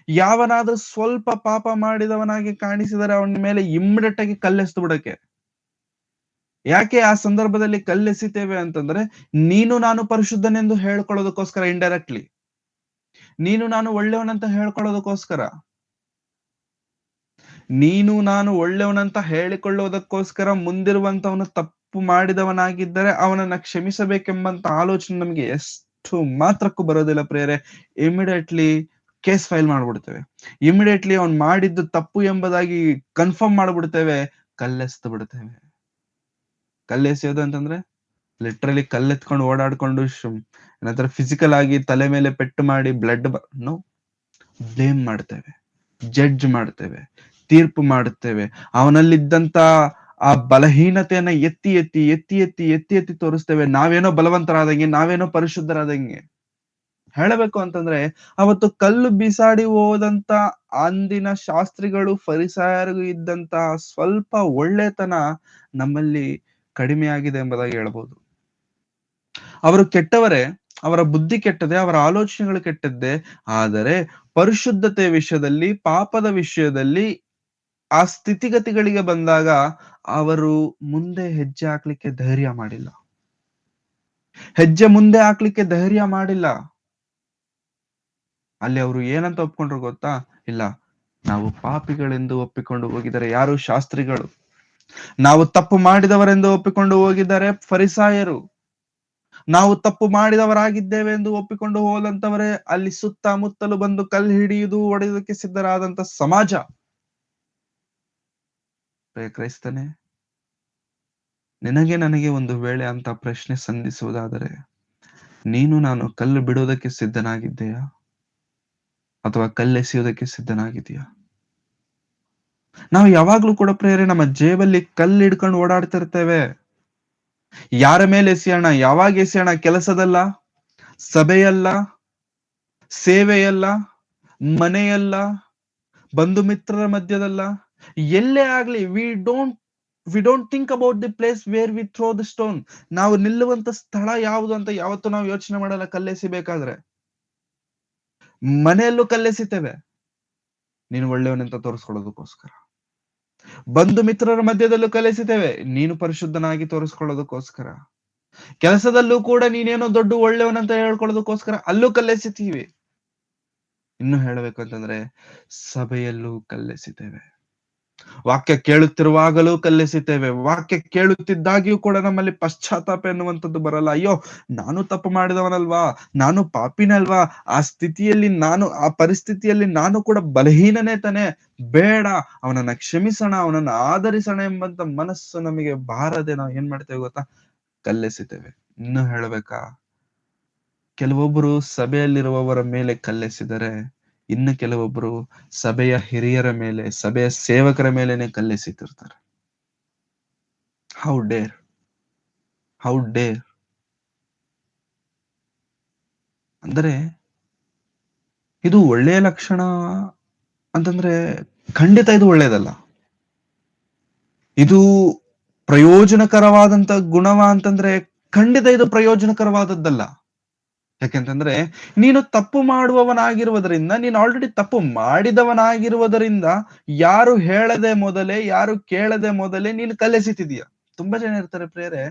ಯಾವನಾದ್ರೂ ಸ್ವಲ್ಪ ಪಾಪ ಮಾಡಿದವನಾಗಿ ಕಾಣಿಸಿದರೆ ಅವನ ಮೇಲೆ ಇಮ್ಮಿಡಿಯೇಟ್ ಆಗಿ ಕಲ್ಲೆಸ್ದು ಬಿಡಕ್ಕೆ. ಯಾಕೆ ಆ ಸಂದರ್ಭದಲ್ಲಿ ಕಲ್ಲೆಸಿತೇವೆ ಅಂತಂದ್ರೆ ನೀನು ನಾನು ಪರಿಶುದ್ಧನೆಂದು ಹೇಳ್ಕೊಳ್ಳೋದಕ್ಕೋಸ್ಕರ ಇಂಡೈರೆಕ್ಟ್ಲಿ. ನೀನು ನಾನು ಒಳ್ಳೆಯವನಂತ ಹೇಳ್ಕೊಳ್ಳೋದಕ್ಕೋಸ್ಕರ. ನೀನು ನಾನು ಒಳ್ಳೆಯವನಂತ ಹೇಳಿಕೊಳ್ಳುವುದಕ್ಕೋಸ್ಕರ ಮುಂದಿರುವಂತವನು ತಪ್ಪು ಮಾಡಿದವನಾಗಿದ್ದರೆ ಅವನನ್ನ ಕ್ಷಮಿಸಬೇಕೆಂಬಂತ ಆಲೋಚನೆ ನಮಗೆ ಎಷ್ಟು ಮಾತ್ರಕ್ಕೂ ಬರೋದಿಲ್ಲ ಪ್ರಿಯರೇ. ಇಮಿಡಿಯೇಟ್ಲಿ ಕೇಸ್ ಫೈಲ್ ಮಾಡ್ಬಿಡ್ತೇವೆ. ಇಮಿಡಿಯೇಟ್ಲಿ ಅವ್ನು ಮಾಡಿದ್ದು ತಪ್ಪು ಎಂಬುದಾಗಿ ಕನ್ಫರ್ಮ್ ಮಾಡ್ಬಿಡ್ತೇವೆ, ಕಲ್ಲೆಸ್ದು ಬಿಡ್ತೇವೆ. ಕಲ್ಲೆಸೆಯೋದು ಅಂತಂದ್ರೆ ಲಿಟ್ರಲಿ ಕಲ್ಲೆತ್ಕೊಂಡು ಓಡಾಡ್ಕೊಂಡು ಏನಂತಾರೆ ಫಿಸಿಕಲ್ ಆಗಿ ತಲೆ ಮೇಲೆ ಪೆಟ್ಟು ಮಾಡಿ ಬ್ಲಡ್ ಬ್ಲೇಮ್ ಮಾಡ್ತೇವೆ, ಜಡ್ಜ್ ಮಾಡ್ತೇವೆ, ತೀರ್ಪು ಮಾಡುತ್ತೇವೆ. ಅವನಲ್ಲಿದ್ದಂತ ಆ ಬಲಹೀನತೆಯನ್ನ ಎತ್ತಿ ಎತ್ತಿ ಎತ್ತಿ ಎತ್ತಿ ಎತ್ತಿ ಎತ್ತಿ ತೋರಿಸ್ತೇವೆ. ನಾವೇನೋ ಬಲವಂತರಾದಂಗೆ, ನಾವೇನೋ ಪರಿಶುದ್ಧರಾದಂಗೆ. ಹೇಳಬೇಕು ಅಂತಂದ್ರೆ ಅವತ್ತು ಕಲ್ಲು ಬಿಸಾಡಿ ಹೋದಂತ ಅಂದಿನ ಶಾಸ್ತ್ರಿಗಳು ಫರಿಸಾಯರಿಗೂ ಇದ್ದಂತ ಸ್ವಲ್ಪ ಒಳ್ಳೆತನ ನಮ್ಮಲ್ಲಿ ಕಡಿಮೆಯಾಗಿದೆ ಎಂಬುದಾಗಿ ಹೇಳ್ಬೋದು. ಅವರು ಕೆಟ್ಟವರೇ, ಅವರ ಬುದ್ಧಿ ಕೆಟ್ಟದೆ, ಅವರ ಆಲೋಚನೆಗಳು ಕೆಟ್ಟದ್ದೇ. ಆದರೆ ಪರಿಶುದ್ಧತೆಯ ವಿಷಯದಲ್ಲಿ, ಪಾಪದ ವಿಷಯದಲ್ಲಿ, ಆ ಸ್ಥಿತಿಗತಿಗಳಿಗೆ ಬಂದಾಗ ಅವರು ಮುಂದೆ ಹೆಜ್ಜೆ ಹಾಕ್ಲಿಕ್ಕೆ ಧೈರ್ಯ ಮಾಡಿಲ್ಲ. ಹೆಜ್ಜೆ ಮುಂದೆ ಹಾಕ್ಲಿಕ್ಕೆ ಧೈರ್ಯ ಮಾಡಿಲ್ಲ. ಅಲ್ಲಿ ಅವರು ಏನಂತ ಒಪ್ಕೊಂಡ್ರು ಗೊತ್ತಾ? ಇಲ್ಲ, ನಾವು ಪಾಪಿಗಳೆಂದು ಒಪ್ಪಿಕೊಂಡು ಹೋಗಿದ್ದಾರೆ ಯಾರು? ಶಾಸ್ತ್ರಿಗಳು. ನಾವು ತಪ್ಪು ಮಾಡಿದವರೆಂದು ಒಪ್ಪಿಕೊಂಡು ಹೋಗಿದ್ದಾರೆ ಫರಿಸಾಯರು. ನಾವು ತಪ್ಪು ಮಾಡಿದವರಾಗಿದ್ದೇವೆ ಎಂದು ಒಪ್ಪಿಕೊಂಡು ಹೋದಂತವರೇ ಅಲ್ಲಿ ಸುತ್ತಮುತ್ತಲು ಬಂದು ಕಲ್ಲು ಹಿಡಿಯುವುದು, ಹೊಡೆಯುವುದಕ್ಕೆ ಸಿದ್ಧರಾದಂತ ಸಮಾಜ. ಕ್ರೈಸ್ತನೇ, ನಿನಗೆ ನನಗೆ ಒಂದು ವೇಳೆ ಅಂತ ಪ್ರಶ್ನೆ ಸಂಧಿಸುವುದಾದರೆ ನೀನು ನಾನು ಕಲ್ಲು ಬಿಡುವುದಕ್ಕೆ ಸಿದ್ಧನಾಗಿದ್ದೀಯಾ ಅಥವಾ ಕಲ್ಲೆಸೆಯುವುದಕ್ಕೆ ಸಿದ್ಧನಾಗಿದೆಯಾ? ನಾವು ಯಾವಾಗ್ಲೂ ಕೂಡ ಪ್ರೇರೆ ನಮ್ಮ ಜೇಬಲ್ಲಿ ಕಲ್ಲು ಹಿಡ್ಕೊಂಡು ಓಡಾಡ್ತಿರ್ತೇವೆ. ಯಾರ ಮೇಲೆ ಎಸೆಯೋಣ? ಯಾವಾಗ ಎಸೆಯೋಣ? ಕೆಲಸದಲ್ಲ, ಸಭೆಯಲ್ಲ, ಸೇವೆಯಲ್ಲ, ಮನೆಯಲ್ಲ, ಬಂಧು ಮಿತ್ರರ ಮಧ್ಯದಲ್ಲ, ಎಲ್ಲೇ ಆಗ್ಲಿ we don't think about the place where we throw the stone. ನಾವು ನಿಲ್ಲುವಂತ ಸ್ಥಳ ಯಾವುದು ಅಂತ ಯಾವತ್ತೂ ನಾವು ಯೋಚನೆ ಮಾಡಲ್ಲ. ಕಲ್ಲೆಸಿಬೇಕಾದ್ರೆ ಮನೆಯಲ್ಲೂ ಕಲ್ಲೆಸಿತೇವೆ, ನೀನು ಒಳ್ಳೆಯವನಂತ ತೋರಿಸ್ಕೊಳ್ಳೋದಕ್ಕೋಸ್ಕರ. ಬಂಧು ಮಿತ್ರರ ಮಧ್ಯದಲ್ಲೂ ಕಲಿಸುತ್ತೇವೆ, ನೀನು ಪರಿಶುದ್ಧನಾಗಿ ತೋರಿಸ್ಕೊಳ್ಳೋದಕ್ಕೋಸ್ಕರ. ಕೆಲಸದಲ್ಲೂ ಕೂಡ ನೀನೇನೋ ದೊಡ್ಡ ಒಳ್ಳೆಯವನಂತ ಹೇಳ್ಕೊಳ್ಳೋದಕ್ಕೋಸ್ಕರ ಅಲ್ಲೂ ಕಲ್ಲೆಸಿತೀವಿ. ಇನ್ನು ಹೇಳಬೇಕು ಅಂತಂದ್ರೆ ಸಭೆಯಲ್ಲೂ ಕಲ್ಲೆಸಿತೇವೆ. ವಾಕ್ಯ ಕೇಳುತ್ತಿರುವಾಗಲೂ ಕಲ್ಲೆಸಿತೇವೆ. ವಾಕ್ಯ ಕೇಳುತ್ತಿದ್ದಾಗಿಯೂ ಕೂಡ ನಮ್ಮಲ್ಲಿ ಪಶ್ಚಾತ್ತಾಪ ಎನ್ನುವಂಥದ್ದು ಬರಲ್ಲ. ಅಯ್ಯೋ, ನಾನು ತಪ್ಪು ಮಾಡಿದವನಲ್ವಾ, ನಾನು ಪಾಪಿನಲ್ವಾ, ಆ ಸ್ಥಿತಿಯಲ್ಲಿ ಆ ಪರಿಸ್ಥಿತಿಯಲ್ಲಿ ನಾನು ಕೂಡ ಬಲಹೀನನೇ ತಾನೆ, ಬೇಡ, ಅವನನ್ನ ಕ್ಷಮಿಸೋಣ, ಅವನನ್ನ ಆಧರಿಸೋಣ ಎಂಬಂತ ಮನಸ್ಸು ನಮಗೆ ಬಾರದೆ ನಾವು ಏನ್ ಮಾಡ್ತೇವೆ ಗೊತ್ತಾ? ಕಲ್ಲೆಸಿತೇವೆ. ಇನ್ನು ಹೇಳಬೇಕಾ, ಕೆಲವೊಬ್ಬರು ಸಭೆಯಲ್ಲಿರುವವರ ಮೇಲೆ ಕಲ್ಲೆಸಿದರೆ, ಇನ್ನು ಕೆಲವೊಬ್ಬರು ಸಭೆಯ ಹಿರಿಯರ ಮೇಲೆ, ಸಭೆಯ ಸೇವಕರ ಮೇಲೆನೆ ಕಲ್ಲೆಸಿತಿರ್ತಾರೆ. How dare, how dare. ಅಂದರೆ ಇದು ಒಳ್ಳೆಯ ಲಕ್ಷಣ ಅಂತಂದ್ರೆ ಖಂಡಿತ ಇದು ಒಳ್ಳೇದಲ್ಲ. ಇದು ಪ್ರಯೋಜನಕರವಾದಂತ ಗುಣವ ಅಂತಂದ್ರೆ ಖಂಡಿತ ಇದು ಪ್ರಯೋಜನಕರವಾದದ್ದಲ್ಲ. ಯಾಕೆಂತಂದ್ರೆ ನೀನು ತಪ್ಪು ಮಾಡುವವನಾಗಿರುವುದರಿಂದ, ನೀನು ಆಲ್ರೆಡಿ ತಪ್ಪು ಮಾಡಿದವನಾಗಿರುವುದರಿಂದ ಯಾರು ಹೇಳದೆ ಮೊದಲೇ, ಯಾರು ಕೇಳದೆ ಮೊದಲೇ ನೀನು ಕಲ್ಲೆಸಿತಿದೀಯ. ತುಂಬಾ ಜನ ಇರ್ತಾರೆ ಪ್ರೇರೆ,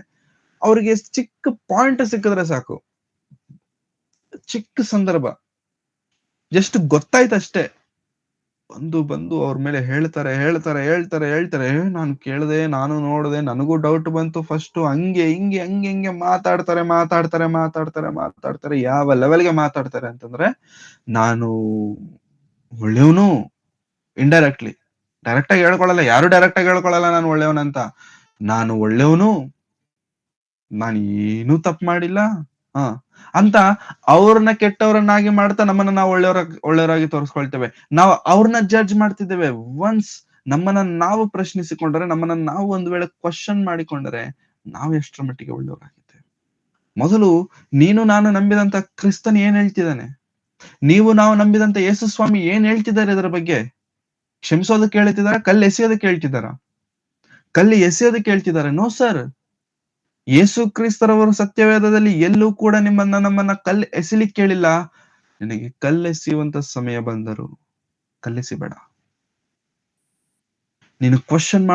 ಅವ್ರಿಗೆ ಚಿಕ್ಕ ಪಾಯಿಂಟ್ ಸಿಕ್ಕಿದ್ರೆ ಸಾಕು, ಚಿಕ್ಕ ಸಂದರ್ಭ ಜಸ್ಟ್ ಗೊತ್ತಾಯ್ತಷ್ಟೇ, ಬಂದು ಅವ್ರ ಮೇಲೆ ಹೇಳ್ತಾರೆ. ನಾನು ಕೇಳ್ದೆ, ನಾನು ನೋಡ್ದೆ, ನನಗೂ ಡೌಟ್ ಬಂತು ಫಸ್ಟ್, ಹಂಗೆ ಹಿಂಗೆ ಮಾತಾಡ್ತಾರೆ. ಯಾವ ಲೆವೆಲ್ಗೆ ಮಾತಾಡ್ತಾರೆ ಅಂತಂದ್ರೆ, ನಾನು ಒಳ್ಳೆಯವನು, ಇಂಡೈರೆಕ್ಟ್ಲಿ, ಡೈರೆಕ್ಟ್ ಆಗಿ ಹೇಳ್ಕೊಳಲ್ಲ. ಯಾರು ಡೈರೆಕ್ಟ್ ಆಗಿ ಹೇಳ್ಕೊಳಲ್ಲ ನಾನು ಒಳ್ಳೆಯವನಂತ. ನಾನು ಒಳ್ಳೆಯವನು, ನಾನು ಏನೂ ತಪ್ಪು ಮಾಡಿಲ್ಲ ಅಂತ ಅವ್ರನ್ನ ಕೆಟ್ಟವರನ್ನಾಗಿ ಮಾಡ್ತಾ ನಮ್ಮನ್ನ ನಾವು ಒಳ್ಳೆಯವರಾಗಿ ತೋರಿಸ್ಕೊಳ್ತೇವೆ. ನಾವು ಅವ್ರನ್ನ ಜಡ್ಜ್ ಮಾಡ್ತಿದ್ದೇವೆ. ಒನ್ಸ್ ನಮ್ಮನ್ನ ನಾವು ಪ್ರಶ್ನಿಸಿಕೊಂಡರೆ, ನಮ್ಮನ್ನ ನಾವು ಒಂದು ವೇಳೆ ಕ್ವಶನ್ ಮಾಡಿಕೊಂಡರೆ, ನಾವು ಎಷ್ಟರ ಮಟ್ಟಿಗೆ ಒಳ್ಳೆಯವರಾಗಿದ್ದೇವೆ? ಮೊದಲು ನೀನು ನಾನು ನಂಬಿದಂತ ಕ್ರಿಸ್ತನ್ ಏನ್ ಹೇಳ್ತಿದ್ದಾನೆ? ನಾವು ನಂಬಿದಂತ ಯೇಸು ಸ್ವಾಮಿ ಏನ್ ಹೇಳ್ತಿದ್ದಾರೆ ಇದರ ಬಗ್ಗೆ? ಕ್ಷಮಿಸೋದಕ್ಕೆ ಹೇಳ್ತಿದಾರ, ಕಲ್ಲು ಎಸೆಯೋದಕ್ಕೆ ಹೇಳ್ತಿದಾರ? ಕಲ್ಲು ಎಸೆಯೋದಕ್ಕೆ ಹೇಳ್ತಿದ್ದಾರೆ. No sir. ಯೇಸು ಕ್ರಿಸ್ತರವರು ಸತ್ಯವೇದದಲ್ಲಿ ಎಲ್ಲೂ ಕೂಡ ನಮ್ಮನ್ನ ಕಲ್ಲು ಎಸಿಲಿಕ್ಕೆ ಕೇಳಿಲ್ಲ. ನಿನಗೆ ಕಲ್ಲೆಸೆಯುವಂತ ಸಮಯ ಬಂದರು ಕಲ್ಲೆಸಿಬೇಡ. ನೀನು ಕ್ವಶನ್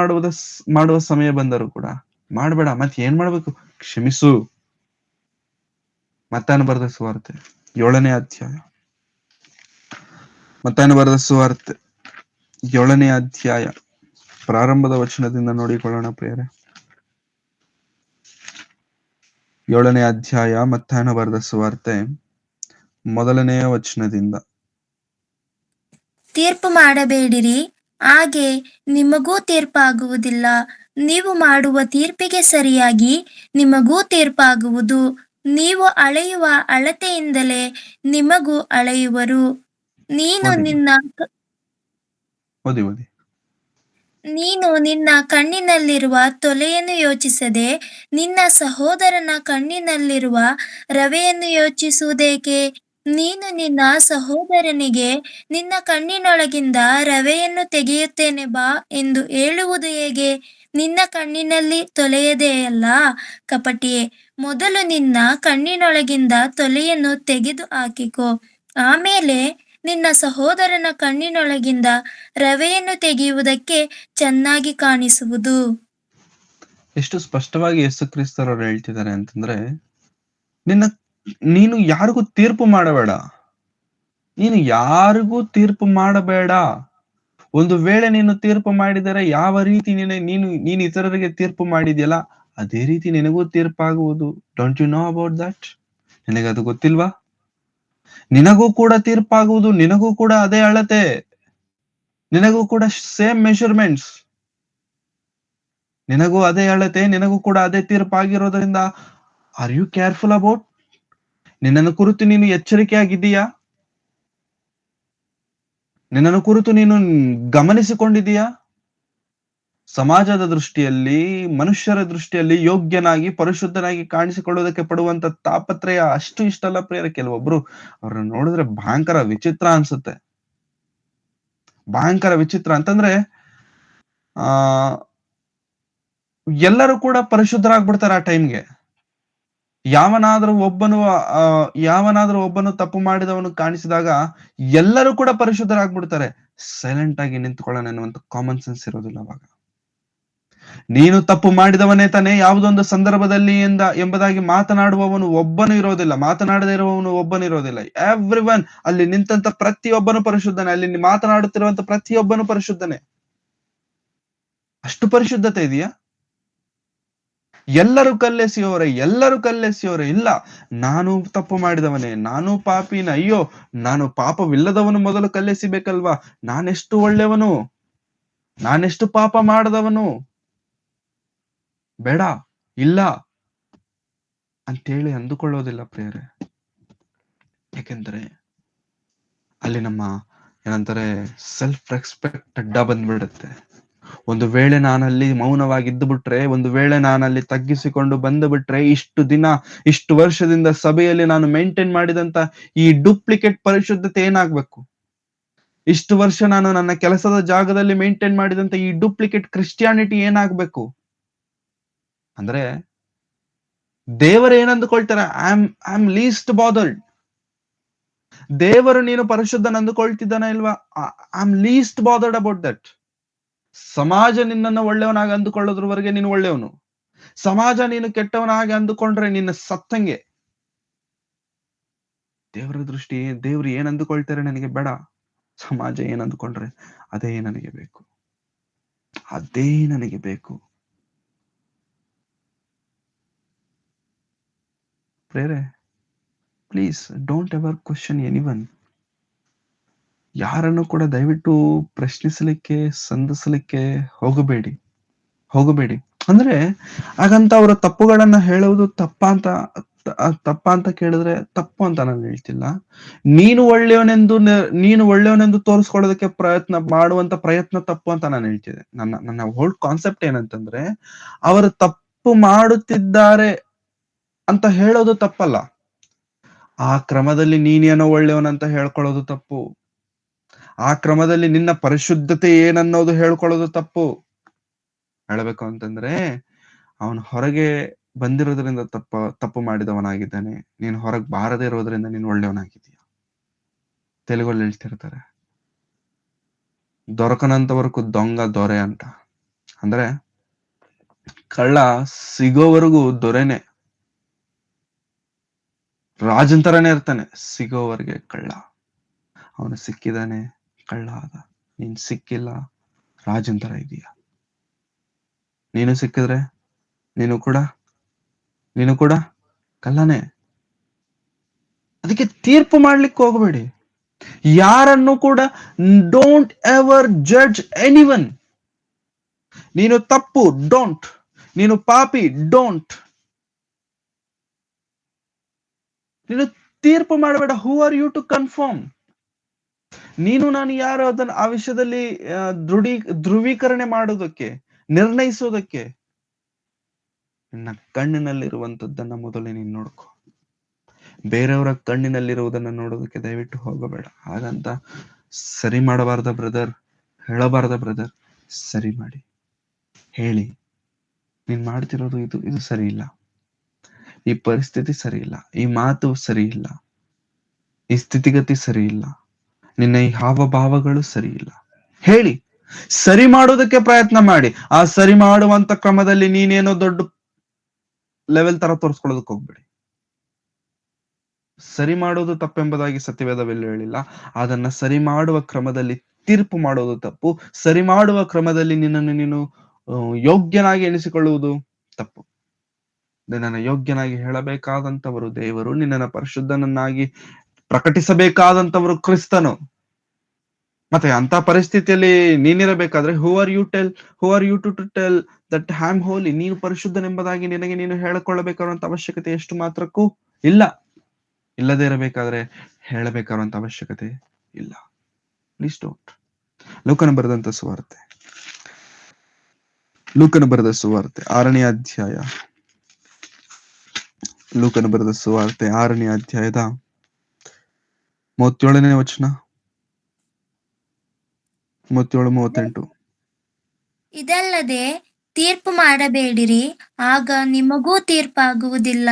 ಮಾಡುವ ಸಮಯ ಬಂದರು ಕೂಡ ಮಾಡಬೇಡ. ಮತ್ತೆ ಏನ್ ಮಾಡ್ಬೇಕು? ಕ್ಷಮಿಸು. ಮತ್ತಾಯನು ಬರೆದ ಸುವಾರ್ತೆ 7ನೇ ಅಧ್ಯಾಯ. ಮತ್ತಾಯನು ಬರೆದ ಸುವಾರ್ತೆ 7ನೇ ಅಧ್ಯಾಯ ಪ್ರಾರಂಭದ ವಚನದಿಂದ ನೋಡಿಕೊಳ್ಳೋಣ ಪ್ರಿಯರೇ. 7ನೇ ಅಧ್ಯಾಯ ಮತ್ತಾಯನು ಬರೆದ ಸುವಾರ್ತೆ 1ನೇ ವಚನದಿಂದ. ತೀರ್ಪು ಮಾಡಬೇಡಿರಿ, ಹಾಗೆ ನಿಮಗೂ ತೀರ್ಪಾಗುವುದಿಲ್ಲ. ನೀವು ಮಾಡುವ ತೀರ್ಪಿಗೆ ಸರಿಯಾಗಿ ನಿಮಗೂ ತೀರ್ಪಾಗುವುದು. ನೀವು ಅಳೆಯುವ ಅಳತೆಯಿಂದಲೇ ನಿಮಗೂ ಅಳೆಯುವರು. ನೀನು ಓದಿ ನಿನ್ನ ಓದಿ ಓದಿ. ನೀನು ನಿನ್ನ ಕಣ್ಣಿನಲ್ಲಿರುವ ತೊಲೆಯನ್ನು ಯೋಚಿಸದೆ ನಿನ್ನ ಸಹೋದರನ ಕಣ್ಣಿನಲ್ಲಿರುವ ರವೆಯನ್ನು ಯೋಚಿಸುವುದೇಕೆ? ನೀನು ನಿನ್ನ ಸಹೋದರನಿಗೆ ನಿನ್ನ ಕಣ್ಣಿನೊಳಗಿಂದ ರವೆಯನ್ನು ತೆಗೆಯುತ್ತೇನೆ ಬಾ ಎಂದು ಹೇಳುವುದು ಹೇಗೆ? ನಿನ್ನ ಕಣ್ಣಿನಲ್ಲಿ ತೊಲೆಯದೆಯಲ್ಲ, ಕಪಟಿಯೇ. ಮೊದಲು ನಿನ್ನ ಕಣ್ಣಿನೊಳಗಿಂದ ತೊಲೆಯನ್ನು ತೆಗೆದು ಹಾಕಿಕೋ, ಆಮೇಲೆ ನಿನ್ನ ಸಹೋದರನ ಕಣ್ಣಿನೊಳಗಿಂದ ರವೆಯನ್ನು ತೆಗೆಯುವುದಕ್ಕೆ ಚೆನ್ನಾಗಿ ಕಾಣಿಸುವುದು. ಎಷ್ಟು ಸ್ಪಷ್ಟವಾಗಿ ಯೇಸು ಕ್ರಿಸ್ತರವರು ಹೇಳ್ತಿದ್ದಾರೆ ಅಂತಂದ್ರೆ, ನೀನು ಯಾರಿಗೂ ತೀರ್ಪು ಮಾಡಬೇಡ. ನೀನು ಯಾರಿಗೂ ತೀರ್ಪು ಮಾಡಬೇಡ. ಒಂದು ವೇಳೆ ನೀನು ತೀರ್ಪು ಮಾಡಿದರೆ ಯಾವ ರೀತಿ ನೀನು ಇತರರಿಗೆ ತೀರ್ಪು ಮಾಡಿದ್ಯಲ್ಲ ಅದೇ ರೀತಿ ನಿನಗೂ ತೀರ್ಪಾಗುವುದು. Don't you know about that? ನಿನಗದು ಗೊತ್ತಿಲ್ವಾ? ನಿನಗೂ ಕೂಡ ತೀರ್ಪಾಗುವುದು. ನಿನಗೂ ಕೂಡ ಅದೇ ಅಳತೆ, ನಿನಗೂ ಕೂಡ ಸೇಮ್ ಮೆಷರ್ಮೆಂಟ್ಸ್, ನಿನಗೂ ಅದೇ ಅಳತೆ, ನಿನಗೂ ಕೂಡ ಅದೇ ತೀರ್ಪಾಗಿರೋದ್ರಿಂದ ಆರ್ ಯು ಕೇರ್ಫುಲ್ ಅಬೌಟ್? ನಿನ್ನನ್ನು ಕುರಿತು ನೀನು ಎಚ್ಚರಿಕೆಯಾಗಿದ್ದೀಯಾ? ನಿನ್ನನ್ನು ಕುರಿತು ನೀನು ಗಮನಿಸಿಕೊಂಡಿದೀಯಾ? ಸಮಾಜದ ದೃಷ್ಟಿಯಲ್ಲಿ, ಮನುಷ್ಯರ ದೃಷ್ಟಿಯಲ್ಲಿ ಯೋಗ್ಯನಾಗಿ ಪರಿಶುದ್ಧನಾಗಿ ಕಾಣಿಸಿಕೊಳ್ಳುವುದಕ್ಕೆ ಪಡುವಂತ ತಾಪತ್ರಯ ಅಷ್ಟು ಇಷ್ಟಲ್ಲ ಪ್ರಿಯರ. ಕೆಲವೊಬ್ರು ಅವ್ರನ್ನ ನೋಡಿದ್ರೆ ಭಯಂಕರ ವಿಚಿತ್ರ ಅನ್ಸುತ್ತೆ. ಭಯಂಕರ ವಿಚಿತ್ರ ಅಂತಂದ್ರೆ ಎಲ್ಲರೂ ಕೂಡ ಪರಿಶುದ್ಧರಾಗ್ಬಿಡ್ತಾರೆ ಆ ಟೈಮ್ಗೆ. ಯಾವನಾದ್ರೂ ಒಬ್ಬನು ತಪ್ಪು ಮಾಡಿದವನು ಕಾಣಿಸಿದಾಗ ಎಲ್ಲರೂ ಕೂಡ ಪರಿಶುದ್ಧರಾಗ್ಬಿಡ್ತಾರೆ. ಸೈಲೆಂಟ್ ಆಗಿ ನಿಂತ್ಕೊಳ್ಳೋಣ ಎನ್ನುವಂತ ಕಾಮನ್ ಸೆನ್ಸ್ ಇರೋದಿಲ್ಲ ಅವಾಗ. ನೀನು ತಪ್ಪು ಮಾಡಿದವನೇ ತಾನೇ ಯಾವುದೊಂದು ಸಂದರ್ಭದಲ್ಲಿ ಎಂಬುದಾಗಿ ಮಾತನಾಡುವವನು ಒಬ್ಬನು ಇರೋದಿಲ್ಲ, ಮಾತನಾಡದೇ ಇರುವವನು ಒಬ್ಬನು ಇರೋದಿಲ್ಲ. ಎವ್ರಿವನ್, ಅಲ್ಲಿ ನಿಂತಂತ ಪ್ರತಿಯೊಬ್ಬನು ಪರಿಶುದ್ಧನೇ, ಅಲ್ಲಿ ಮಾತನಾಡುತ್ತಿರುವಂತ ಪ್ರತಿಯೊಬ್ಬನು ಪರಿಶುದ್ಧನೇ. ಅಷ್ಟು ಪರಿಶುದ್ಧತೆ ಇದೆಯಾ? ಎಲ್ಲರೂ ಕಲ್ಲೆಸೆಯೋರೆ. ಇಲ್ಲ, ನಾನು ತಪ್ಪು ಮಾಡಿದವನೇ, ನಾನು ಪಾಪಿನ, ಅಯ್ಯೋ ನಾನು ಪಾಪವಿಲ್ಲದವನು, ಮೊದಲು ಕಲ್ಲೆಸಿಬೇಕಲ್ವಾ, ನಾನೆಷ್ಟು ಒಳ್ಳೆಯವನು, ನಾನೆಷ್ಟು ಪಾಪ ಮಾಡದವನು, ಬೇಡ, ಇಲ್ಲ ಅಂತೇಳಿ ಅಂದುಕೊಳ್ಳೋದಿಲ್ಲ ಪ್ರಿಯರೇ. ಯಾಕೆಂದ್ರೆ ಅಲ್ಲಿ ನಮ್ಮ ಏನಂತಾರೆ ಸೆಲ್ಫ್ ರೆಸ್ಪೆಕ್ಟ್ ಅಡ್ಡ ಬಂದ್ಬಿಡುತ್ತೆ. ಒಂದು ವೇಳೆ ನಾನಲ್ಲಿ ಮೌನವಾಗಿದ್ದು ಬಿಟ್ರೆ, ಒಂದು ವೇಳೆ ನಾನಲ್ಲಿ ತಗ್ಗಿಸಿಕೊಂಡು ಬಂದು ಬಿಟ್ರೆ, ಇಷ್ಟು ವರ್ಷದಿಂದ ಸಭೆಯಲ್ಲಿ ನಾನು ಮೇಂಟೈನ್ ಮಾಡಿದಂತ ಈ ಡೂಪ್ಲಿಕೇಟ್ ಪರಿಶುದ್ಧತೆ ಏನಾಗ್ಬೇಕು? ಇಷ್ಟು ವರ್ಷ ನಾನು ನನ್ನ ಕೆಲಸದ ಜಾಗದಲ್ಲಿ ಮೇಂಟೈನ್ ಮಾಡಿದಂತ ಈ ಡೂಪ್ಲಿಕೇಟ್ ಕ್ರಿಸ್ಟಿಯಾನಿಟಿ ಏನಾಗ್ಬೇಕು? ಅಂದ್ರೆ ದೇವರು ಏನಂದುಕೊಳ್ತಾರೆ? I am least bothered. ದೇವರು ನೀನು ಪರಿಶುದ್ಧನ ಅಂದುಕೊಳ್ತಿದ್ದಾನ ಇಲ್ವಾ? I am least bothered about that. ಸಮಾಜ ನಿನ್ನನ್ನು ಒಳ್ಳೆಯವನಾಗಿ ಅಂದುಕೊಳ್ಳೋದ್ರವರೆಗೆ ನೀನು ಒಳ್ಳೆಯವನು. ಸಮಾಜ ನೀನು ಕೆಟ್ಟವನಾಗಿ ಅಂದುಕೊಂಡ್ರೆ ನಿನ್ನ ಸತ್ತಂಗೆ. ದೇವರ ದೃಷ್ಟಿ, ದೇವ್ರು ಏನ್ ಅಂದುಕೊಳ್ತಾರೆ ನನಗೆ ಬೇಡ. ಸಮಾಜ ಏನ್ ಅಂದುಕೊಂಡ್ರೆ ಅದೇ ನನಗೆ ಬೇಕು, ಅದೇ ನನಗೆ ಬೇಕು. ಪ್ರೇರೆ, please don't ever question anyone. ಯಾರನ್ನು ಕೂಡ ದಯವಿಟ್ಟು ಪ್ರಶ್ನಿಸಲಿಕ್ಕೆ, ಸಂಧಿಸಲಿಕ್ಕೆ ಹೋಗಬೇಡಿ. ಅಂದ್ರೆ ಹಾಗಂತ ಅವರ ತಪ್ಪುಗಳನ್ನ ಹೇಳುವುದು ತಪ್ಪ ಅಂತ ಕೇಳಿದ್ರೆ ತಪ್ಪು ಅಂತ ನಾನು ಹೇಳ್ತಿಲ್ಲ. ನೀನು ಒಳ್ಳೆಯವನೆಂದು ತೋರಿಸ್ಕೊಳ್ಳೋದಕ್ಕೆ ಮಾಡುವಂತ ಪ್ರಯತ್ನ ತಪ್ಪು ಅಂತ ನಾನು ಹೇಳ್ತಿದ್ದೆ. ನನ್ನ ಹೋಲ್ ಕಾನ್ಸೆಪ್ಟ್ ಏನಂತಂದ್ರೆ, ಅವರು ತಪ್ಪು ಮಾಡುತ್ತಿದ್ದಾರೆ ಅಂತ ಹೇಳೋದು ತಪ್ಪಲ್ಲ. ಆ ಕ್ರಮದಲ್ಲಿ ನೀನೇನೋ ಒಳ್ಳೆಯವನಂತ ಹೇಳ್ಕೊಳ್ಳೋದು ತಪ್ಪು. ಆ ಕ್ರಮದಲ್ಲಿ ನಿನ್ನ ಪರಿಶುದ್ಧತೆ ಏನನ್ನೋದು ಹೇಳ್ಕೊಳ್ಳೋದು ತಪ್ಪು. ಹೇಳಬೇಕು ಅಂತಂದ್ರೆ ಅವನು ಹೊರಗೆ ಬಂದಿರೋದ್ರಿಂದ ತಪ್ಪು ಮಾಡಿದವನಾಗಿದ್ದಾನೆ. ನೀನು ಹೊರಗೆ ಬಾರದೇ ಇರೋದ್ರಿಂದ ನೀನು ಒಳ್ಳೆಯವನಾಗಿದ್ದೀಯ. ತೆಲುಗಲ್ಲಿ ಹೇಳ್ತಿರ್ತಾರೆ, ದೊರಕನಂತ ವರೆಗೂ ದೊಂಗ ದೊರೆ ಅಂತ. ಅಂದ್ರೆ ಕಳ್ಳ ಸಿಗೋವರೆಗೂ ದೊರೆನೆ, ರಾಜನ್ ತರಾನೇ ಇರ್ತಾನೆ. ಸಿಗೋವರೆಗೆ ಕಳ್ಳ. ಅವನು ಸಿಕ್ಕಿದಾನೆ, ಕಳ್ಳ ಆದ. ನೀನ್ ಸಿಕ್ಕಿಲ್ಲ, ರಾಜನ್ ತರ ಇದೀಯ. ನೀನು ಸಿಕ್ಕಿದ್ರೆ ನೀನು ಕೂಡ ಕಳ್ಳನೇ. ಅದಕ್ಕೆ ತೀರ್ಪು ಮಾಡ್ಲಿಕ್ಕೆ ಹೋಗಬೇಡಿ. ಯಾರನ್ನು ಕೂಡ ಡೋಂಟ್ ಎವರ್ ಜಡ್ಜ್ ಎನಿವನ್. ನೀನು ತಪ್ಪು, ಡೋಂಟ್. ನೀನು ಪಾಪಿ, ಡೋಂಟ್. ನೀನು ತೀರ್ಪು ಮಾಡಬೇಡ. Who are you to confirm? ನೀನು ನಾನು ಯಾರು ಅದನ್ನ ಆ ವಿಷಯದಲ್ಲಿ ಧ್ರುವೀಕರಣೆ ಮಾಡೋದಕ್ಕೆ, ನಿರ್ಣಯಿಸೋದಕ್ಕೆ? ನಿನ್ನ ಕಣ್ಣಿನಲ್ಲಿರುವಂತದ್ದನ್ನ ಮೊದಲೇ ನೀನು ನೋಡ್ಕೊ. ಬೇರೆಯವರ ಕಣ್ಣಿನಲ್ಲಿರುವುದನ್ನ ನೋಡೋದಕ್ಕೆ ದಯವಿಟ್ಟು ಹೋಗಬೇಡ. ಹಾಗಂತ ಸರಿ ಮಾಡಬಾರ್ದ ಬ್ರದರ್, ಹೇಳಬಾರ್ದ ಬ್ರದರ್, ಸರಿ ಮಾಡಿ ಹೇಳಿ, ನೀನ್ ಮಾಡ್ತಿರೋದು ಇದು ಸರಿ ಇಲ್ಲ, ಈ ಪರಿಸ್ಥಿತಿ ಸರಿ ಇಲ್ಲ, ಈ ಮಾತು ಸರಿ ಇಲ್ಲ, ಈ ಸ್ಥಿತಿಗತಿ ಸರಿ ಇಲ್ಲ, ನಿನ್ನ ಈ ಹಾವಭಾವಗಳು ಸರಿ ಇಲ್ಲ, ಹೇಳಿ ಸರಿ ಮಾಡೋದಕ್ಕೆ ಪ್ರಯತ್ನ ಮಾಡಿ. ಆ ಸರಿ ಮಾಡುವಂತ ಕ್ರಮದಲ್ಲಿ ನೀನೇನೋ ದೊಡ್ಡ ಲೆವೆಲ್ ತರ ತೋರಿಸ್ಕೊಳ್ಳೋದಕ್ಕೆ ಹೋಗ್ಬೇಡಿ. ಸರಿ ಮಾಡೋದು ತಪ್ಪೆಂಬುದಾಗಿ ಸತ್ಯವೇದವೆಲ್ಲೂ ಹೇಳಿಲ್ಲ. ಅದನ್ನ ಸರಿ ಮಾಡುವ ಕ್ರಮದಲ್ಲಿ ತೀರ್ಪು ಮಾಡೋದು ತಪ್ಪು. ಸರಿ ಮಾಡುವ ಕ್ರಮದಲ್ಲಿ ನಿನ್ನನ್ನು ನೀನು ಯೋಗ್ಯನಾಗಿ ಎಣಿಸಿಕೊಳ್ಳುವುದು ತಪ್ಪು. ನಿನ್ನನ್ನು ಯೋಗ್ಯನಾಗಿ ಹೇಳಬೇಕಾದಂತವರು ದೇವರು, ನಿನ್ನನ್ನು ಪರಿಶುದ್ಧನನ್ನಾಗಿ ಪ್ರಕಟಿಸಬೇಕಾದಂತವರು ಕ್ರಿಸ್ತನು. ಮತ್ತೆ ಅಂತ ಪರಿಸ್ಥಿತಿಯಲ್ಲಿ ನೀನಿರಬೇಕಾದ್ರೆ who are you to tell that I am holy? ನೀನು ಪರಿಶುದ್ಧನೆಂಬುದಾಗಿ ನಿನಗೆ ನೀನು ಹೇಳಿಕೊಳ್ಳಬೇಕಾದಂತ ಅವಶ್ಯಕತೆ ಎಷ್ಟು ಮಾತ್ರಕ್ಕೂ ಇಲ್ಲ. ಇಲ್ಲದೆ ಇರಬೇಕಾದ್ರೆ ಹೇಳಬೇಕಾದಂತ ಅವಶ್ಯಕತೆ ಇಲ್ಲ. Please don't. ಲೂಕನ ಬರೆದ ಸುವಾರ್ತೆ 6ನೇ ಅಧ್ಯಾಯ. ಲೂಕನ ಬರೆದ ಸುವಾರ್ತೆ 6ನೇ ಅಧ್ಯಾಯದ 37ನೇ ವಚನ, 37-38. ಇದಲ್ಲದೆ ತೀರ್ಪು ಮಾಡಬೇಡಿರಿ, ಆಗ ನಿಮಗೂ ತೀರ್ಪಾಗುವುದಿಲ್ಲ.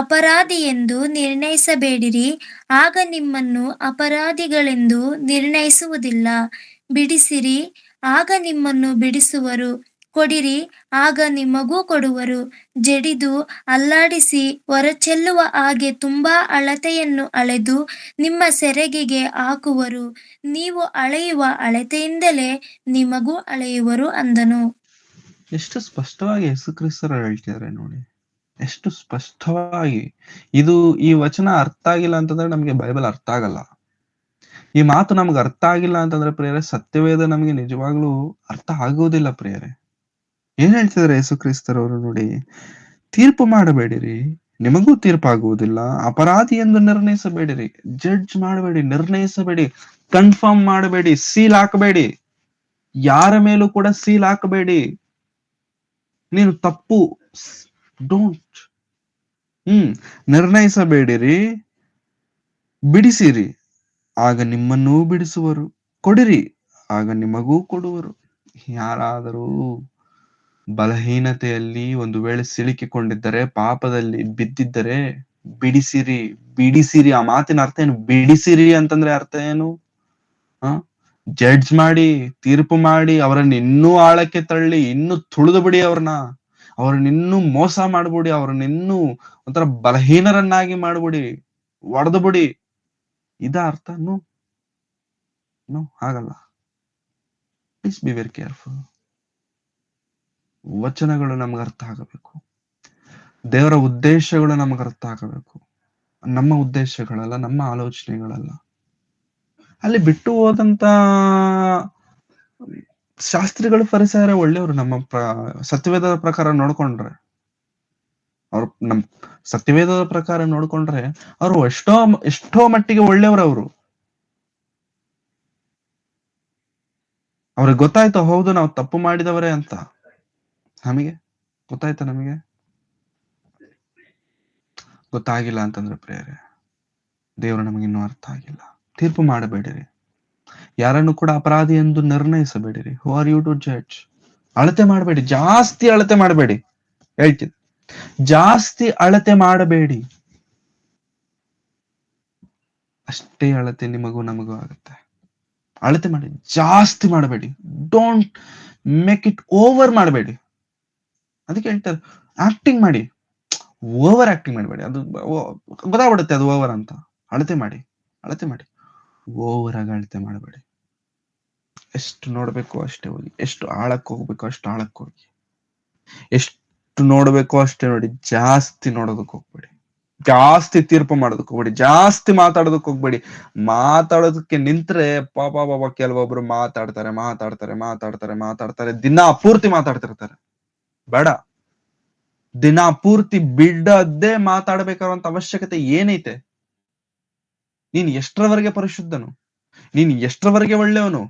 ಅಪರಾಧಿ ಎಂದು ನಿರ್ಣಯಿಸಬೇಡಿರಿ, ಆಗ ನಿಮ್ಮನ್ನು ಅಪರಾಧಿಗಳೆಂದು ನಿರ್ಣಯಿಸುವುದಿಲ್ಲ. ಬಿಡಿಸಿರಿ, ಆಗ ನಿಮ್ಮನ್ನು ಬಿಡಿಸುವರು. ಕೊಡಿರಿ, ಆಗ ನಿಮಗೂ ಕೊಡುವರು. ಜಡಿದು ಅಲ್ಲಾಡಿಸಿ ಹೊರಚೆಲ್ಲುವ ಹಾಗೆ ತುಂಬಾ ಅಳತೆಯನ್ನು ಅಳೆದು ನಿಮ್ಮ ಸೆರಗಿಗೆ ಹಾಕುವರು. ನೀವು ಅಳೆಯುವ ಅಳತೆಯಿಂದಲೇ ನಿಮಗೂ ಅಳೆಯುವರು ಅಂದನು. ಎಷ್ಟು ಸ್ಪಷ್ಟವಾಗಿ ಯೇಸು ಕ್ರಿಸ್ತರು ಹೇಳ್ತಿದ್ದಾರೆ ನೋಡಿ, ಎಷ್ಟು ಸ್ಪಷ್ಟವಾಗಿ. ಈ ವಚನ ಅರ್ಥ ಆಗಿಲ್ಲ ಅಂತಂದ್ರೆ ನಮ್ಗೆ ಬೈಬಲ್ ಅರ್ಥ ಆಗಲ್ಲ. ಈ ಮಾತು ನಮ್ಗೆ ಅರ್ಥ ಆಗಿಲ್ಲ ಅಂತಂದ್ರೆ ಪ್ರಿಯರೇ, ಸತ್ಯವೇದ ನಮ್ಗೆ ನಿಜವಾಗ್ಲೂ ಅರ್ಥ ಆಗುವುದಿಲ್ಲ ಪ್ರಿಯರೇ. ಏನ್ ಹೇಳ್ತಿದಾರೆ ಯೇಸು ಕ್ರಿಸ್ತರವರು ನೋಡಿ, ತೀರ್ಪು ಮಾಡಬೇಡಿರಿ, ನಿಮಗೂ ತೀರ್ಪಾಗುವುದಿಲ್ಲ. ಅಪರಾಧಿ ಎಂದು ನಿರ್ಣಯಿಸಬೇಡಿರಿ. ಜಡ್ಜ್ ಮಾಡಬೇಡಿ, ನಿರ್ಣಯಿಸಬೇಡಿ, ಕನ್ಫರ್ಮ್ ಮಾಡಬೇಡಿ, ಸೀಲ್ ಹಾಕಬೇಡಿ. ಯಾರ ಮೇಲೂ ಕೂಡ ಸೀಲ್ ಹಾಕಬೇಡಿ. ನೀನು ತಪ್ಪು, ಡೋಂಟ್. ನಿರ್ಣಯಿಸಬೇಡಿರಿ. ಬಿಡಿಸಿರಿ, ಆಗ ನಿಮ್ಮನ್ನೂ ಬಿಡಿಸುವರು. ಕೊಡಿರಿ, ಆಗ ನಿಮಗೂ ಕೊಡುವರು. ಯಾರಾದರೂ ಬಲಹೀನತೆಯಲ್ಲಿ ಒಂದು ವೇಳೆ ಸಿಲುಕಿಕೊಂಡಿದ್ದರೆ, ಪಾಪದಲ್ಲಿ ಬಿದ್ದಿದ್ದರೆ ಬಿಡಿಸಿರಿ, ಬಿಡಿಸಿರಿ. ಆ ಮಾತಿನ ಅರ್ಥ ಏನು? ಬಿಡಿಸಿರಿ ಅಂತಂದ್ರೆ ಅರ್ಥ ಏನು? ಜಡ್ಜ್ ಮಾಡಿ, ತೀರ್ಪು ಮಾಡಿ, ಅವರನ್ನ ಇನ್ನೂ ಆಳಕ್ಕೆ ತಳ್ಳಿ, ಇನ್ನೂ ತುಳಿದು ಬಿಡಿ, ಅವ್ರನ್ನ ಇನ್ನೂ ಮೋಸ ಮಾಡ್ಬಿಡಿ, ಅವ್ರನ್ನ ಇನ್ನೂ ಒಂಥರ ಬಲಹೀನರನ್ನಾಗಿ ಮಾಡ್ಬಿಡಿ, ಒಡೆದು ಬಿಡಿ. ಇದ ಅರ್ಥ? ನೋ, ಹಾಗಲ್ಲ. Please be very careful. ವಚನಗಳು ನಮ್ಗೆ ಅರ್ಥ ಆಗಬೇಕು. ದೇವರ ಉದ್ದೇಶಗಳು ನಮ್ಗೆ ಅರ್ಥ ಆಗಬೇಕು. ನಮ್ಮ ಉದ್ದೇಶಗಳಲ್ಲ, ನಮ್ಮ ಆಲೋಚನೆಗಳಲ್ಲ. ಅಲ್ಲಿ ಬಿಟ್ಟು ಹೋದಂತ ಶಾಸ್ತ್ರಿಗಳು, ಫರಿಸಾಯರು ಒಳ್ಳೆಯವರು. ನಮ್ಮ ಸತ್ಯವೇದದ ಪ್ರಕಾರ ನೋಡ್ಕೊಂಡ್ರೆ, ನಮ್ ಸತ್ಯವೇದದ ಪ್ರಕಾರ ನೋಡ್ಕೊಂಡ್ರೆ ಅವರು ಎಷ್ಟೋ ಮಟ್ಟಿಗೆ ಒಳ್ಳೆಯವರು. ಅವ್ರಿಗೆ ಗೊತ್ತಾಯ್ತು, ಹೌದು ನಾವು ತಪ್ಪು ಮಾಡಿದವರೇ ಅಂತ. ನಮಗೆ ಗೊತ್ತಾಯ್ತಾ? ನಮಗೆ ಗೊತ್ತಾಗಿಲ್ಲ ಅಂತಂದ್ರೆ ಪ್ರಿಯರೇ, ದೇವರು ನಮಗಿನ್ನೂ ಅರ್ಥ ಆಗಿಲ್ಲ. ತೀರ್ಪು ಮಾಡಬೇಡಿರಿ. ಯಾರನ್ನು ಕೂಡ ಅಪರಾಧಿ ಎಂದು ನಿರ್ಣಯಿಸಬೇಡಿರಿ. Who are you to judge? ಅಳತೆ ಮಾಡಬೇಡಿ, ಜಾಸ್ತಿ ಅಳತೆ ಮಾಡಬೇಡಿ. ಹೇಳ್ತೀನಿ, ಜಾಸ್ತಿ ಅಳತೆ ಮಾಡಬೇಡಿ. ಅಷ್ಟೇ ಅಳತೆ ನಿಮಗೂ ನಮಗೂ ಆಗುತ್ತೆ. ಅಳತೆ ಮಾಡಿ, ಜಾಸ್ತಿ ಮಾಡಬೇಡಿ. ಡೋಂಟ್ ಮೇಕ್ ಇಟ್ ಓವರ್ ಮಾಡಬೇಡಿ. ಅದಕ್ಕೆ ಹೇಳ್ತಾರೆ, ಆಕ್ಟಿಂಗ್ ಮಾಡಿ, ಓವರ್ ಆಕ್ಟಿಂಗ್ ಮಾಡಬೇಡಿ. ಅದು ಗೊತ್ತಾಗ್ಬಿಡುತ್ತೆ ಅದು ಓವರ್ ಅಂತ. ಅಳತೆ ಮಾಡಿ, ಅಳತೆ ಮಾಡಿ, ಓವರ್ ಆಗಿ ಅಳತೆ ಮಾಡಬೇಡಿ. ಎಷ್ಟು ನೋಡ್ಬೇಕು ಅಷ್ಟೇ ಹೋಗಿ, ಎಷ್ಟು ಆಳಕ್ಕೆ ಹೋಗ್ಬೇಕು ಅಷ್ಟು ಆಳಕ್ಕೆ ಹೋಗಿ, ಎಷ್ಟು ನೋಡ್ಬೇಕು ಅಷ್ಟೇ ನೋಡಿ. ಜಾಸ್ತಿ ನೋಡೋದಕ್ಕೆ ಹೋಗ್ಬೇಡಿ, ಜಾಸ್ತಿ ತೀರ್ಪು ಮಾಡೋದಕ್ಕೆ ಹೋಗ್ಬೇಡಿ, ಜಾಸ್ತಿ ಮಾತಾಡೋದಕ್ಕೆ ಹೋಗ್ಬೇಡಿ. ಮಾತಾಡೋದಕ್ಕೆ ನಿಂತ್ರೆ ಪಾಪ ಕೆಲವೊಬ್ರು ಮಾತಾಡ್ತಾರೆ ಮಾತಾಡ್ತಾರೆ ಮಾತಾಡ್ತಾರೆ ಮಾತಾಡ್ತಾರೆ, ದಿನ ಪೂರ್ತಿ ಮಾತಾಡ್ತಿರ್ತಾರೆ. ಬೇಡ, ದಿನ ಪೂರ್ತಿ ಬಿಡದೇ ಮಾತಾಡ್ಬೇಕಾದಂತ ಅವಶ್ಯಕತೆ ಏನೈತೆ? ನೀನ್ ಎಷ್ಟರವರೆಗೆ ಪರಿಶುದ್ಧನು? ನೀನ್ ಎಷ್ಟರವರೆಗೆ ಒಳ್ಳೆಯವನು?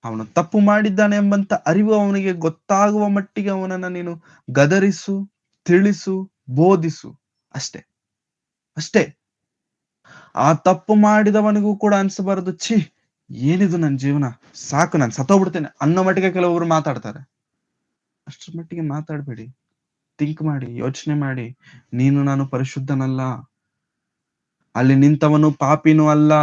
ಅವನು ತಪ್ಪು ಮಾಡಿದ್ದಾನೆ ಎಂಬಂತ ಅರಿವು ಅವನಿಗೆ ಗೊತ್ತಾಗುವ ಮಟ್ಟಿಗೆ ಅವನನ್ನ ನೀನು ಗದರಿಸು, ತಿಳಿಸು, ಬೋಧಿಸು. ಅಷ್ಟೇ ಅಷ್ಟೇ. ಆ ತಪ್ಪು ಮಾಡಿದವನಿಗೂ ಕೂಡ ಅನ್ಸಬಾರದು, ಛೀ ಏನಿದು ನನ್ನ ಜೀವನ, ಸಾಕು ನಾನು ಸತ್ತೋಗ್ಬಿಡ್ತೇನೆ ಅನ್ನೋ ಮಟ್ಟಿಗೆ ಕೆಲವೊಬ್ರು ಮಾತಾಡ್ತಾರೆ. ಅಷ್ಟರ ಮಟ್ಟಿಗೆ ಮಾತಾಡ್ಬೇಡಿ. ಥಿಂಕ್ ಮಾಡಿ, ಯೋಚನೆ ಮಾಡಿ. ನೀನು ನಾನು ಪರಿಶುದ್ಧನಲ್ಲ. ಅಲ್ಲಿ ನಿಂತವನು ಪಾಪಿನೂ ಅಲ್ಲ.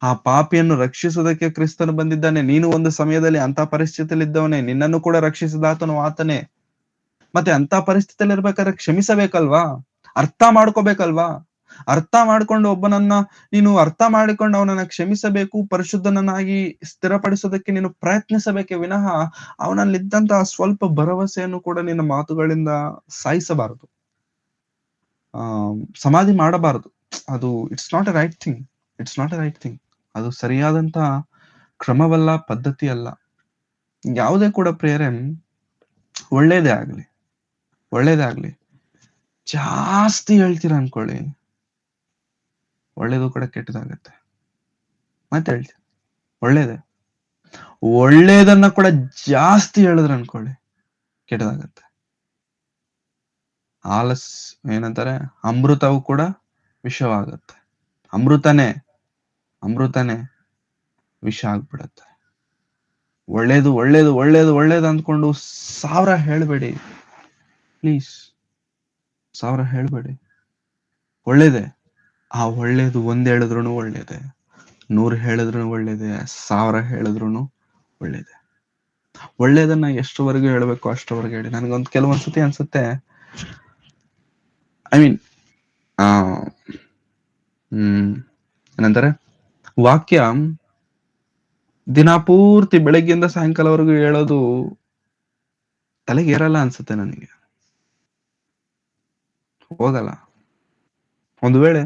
ಆ ಪಾಪಿಯನ್ನು ರಕ್ಷಿಸುವುದಕ್ಕೆ ಕ್ರಿಸ್ತನು ಬಂದಿದ್ದಾನೆ. ನೀನು ಒಂದು ಸಮಯದಲ್ಲಿ ಅಂತ ಪರಿಸ್ಥಿತಿಯಲ್ಲಿ ಇದ್ದವನೇ, ನಿನ್ನನ್ನು ಕೂಡ ರಕ್ಷಿಸಿದಾತನು ಆತನೇ. ಮತ್ತೆ ಅಂತ ಪರಿಸ್ಥಿತಿಯಲ್ಲಿ ಇರ್ಬೇಕಾದ್ರೆ ಕ್ಷಮಿಸಬೇಕಲ್ವಾ? ಅರ್ಥ ಮಾಡ್ಕೋಬೇಕಲ್ವಾ? ಅರ್ಥ ಮಾಡ್ಕೊಂಡು ಒಬ್ಬನನ್ನ ನೀನು ಅರ್ಥ ಮಾಡಿಕೊಂಡು ಅವನನ್ನ ಕ್ಷಮಿಸಬೇಕು, ಪರಿಶುದ್ಧನನ್ನಾಗಿ ಸ್ಥಿರಪಡಿಸೋದಕ್ಕೆ ನೀನು ಪ್ರಯತ್ನಿಸಬೇಕೆ ವಿನಃ ಅವನಲ್ಲಿದ್ದಂತಹ ಸ್ವಲ್ಪ ಭರವಸೆಯನ್ನು ಕೂಡ ನಿನ್ನ ಮಾತುಗಳಿಂದ ಸಾಯಿಸಬಾರದು, ಸಮಾಧಿ ಮಾಡಬಾರದು. ಅದು it's not A right thing. It's not A right thing. ಅದು ಸರಿಯಾದಂತ ಕ್ರಮವಲ್ಲ, ಪದ್ಧತಿ ಅಲ್ಲ. ಯಾವುದೇ ಕೂಡ ಪ್ರೇರೆ ಒಳ್ಳೇದೇ ಆಗ್ಲಿ, ಒಳ್ಳೇದೇ ಆಗ್ಲಿ, ಜಾಸ್ತಿ ಹೇಳ್ತೀರ ಅನ್ಕೊಳ್ಳಿ, ಒಳ್ಳೇದು ಕೂಡ ಕೆಟ್ಟದಾಗತ್ತೆ. ಮತ್ತೆ ಹೇಳ್ತೀನಿ, ಒಳ್ಳೇದೇ, ಒಳ್ಳೇದನ್ನ ಕೂಡ ಜಾಸ್ತಿ ಹೇಳಿದ್ರೆ ಅನ್ಕೊಳ್ಳಿ ಕೆಟ್ಟದಾಗತ್ತೆ. ಏನಂತಾರೆ, ಅಮೃತವು ಕೂಡ ವಿಷವಾಗತ್ತೆ. ಅಮೃತನೇ ವಿಷ ಆಗ್ಬಿಡತ್ತೆ. ಒಳ್ಳೇದು ಒಳ್ಳೇದು ಒಳ್ಳೇದು ಒಳ್ಳೇದು ಅಂದ್ಕೊಂಡು 1000 ಹೇಳ್ಬೇಡಿ ಪ್ಲೀಸ್. 1000 ಹೇಳ್ಬೇಡಿ. ಒಳ್ಳೇದೇ. ಆ ಒಳ್ಳೇದು 1 ಹೇಳಿದ್ರು ಒಳ್ಳೇದೇ, 100 ಹೇಳಿದ್ರು ಒಳ್ಳೇದೇ, 1000 ಹೇಳಿದ್ರು ಒಳ್ಳೇದೇ. ಒಳ್ಳೇದನ್ನ ಎಷ್ಟರವರೆಗೂ ಹೇಳ್ಬೇಕು ಅಷ್ಟರವರೆಗೆ ಹೇಳಿ. ನನಗೊಂದು ಕೆಲವೊಂದ್ಸತಿ ಅನ್ಸುತ್ತೆ, ಐ ಮೀನ್ ಏನಂತಾರೆ, ವಾಕ್ಯ ದಿನ ಪೂರ್ತಿ ಬೆಳಗ್ಗೆಯಿಂದ ಸಾಯಂಕಾಲವರೆಗೂ ಹೇಳೋದು ತಲೆಗೆ ಏರಲ್ಲ ಅನ್ಸುತ್ತೆ ನನಗೆ, ಹೋಗಲ್ಲ. ಒಂದು ವೇಳೆ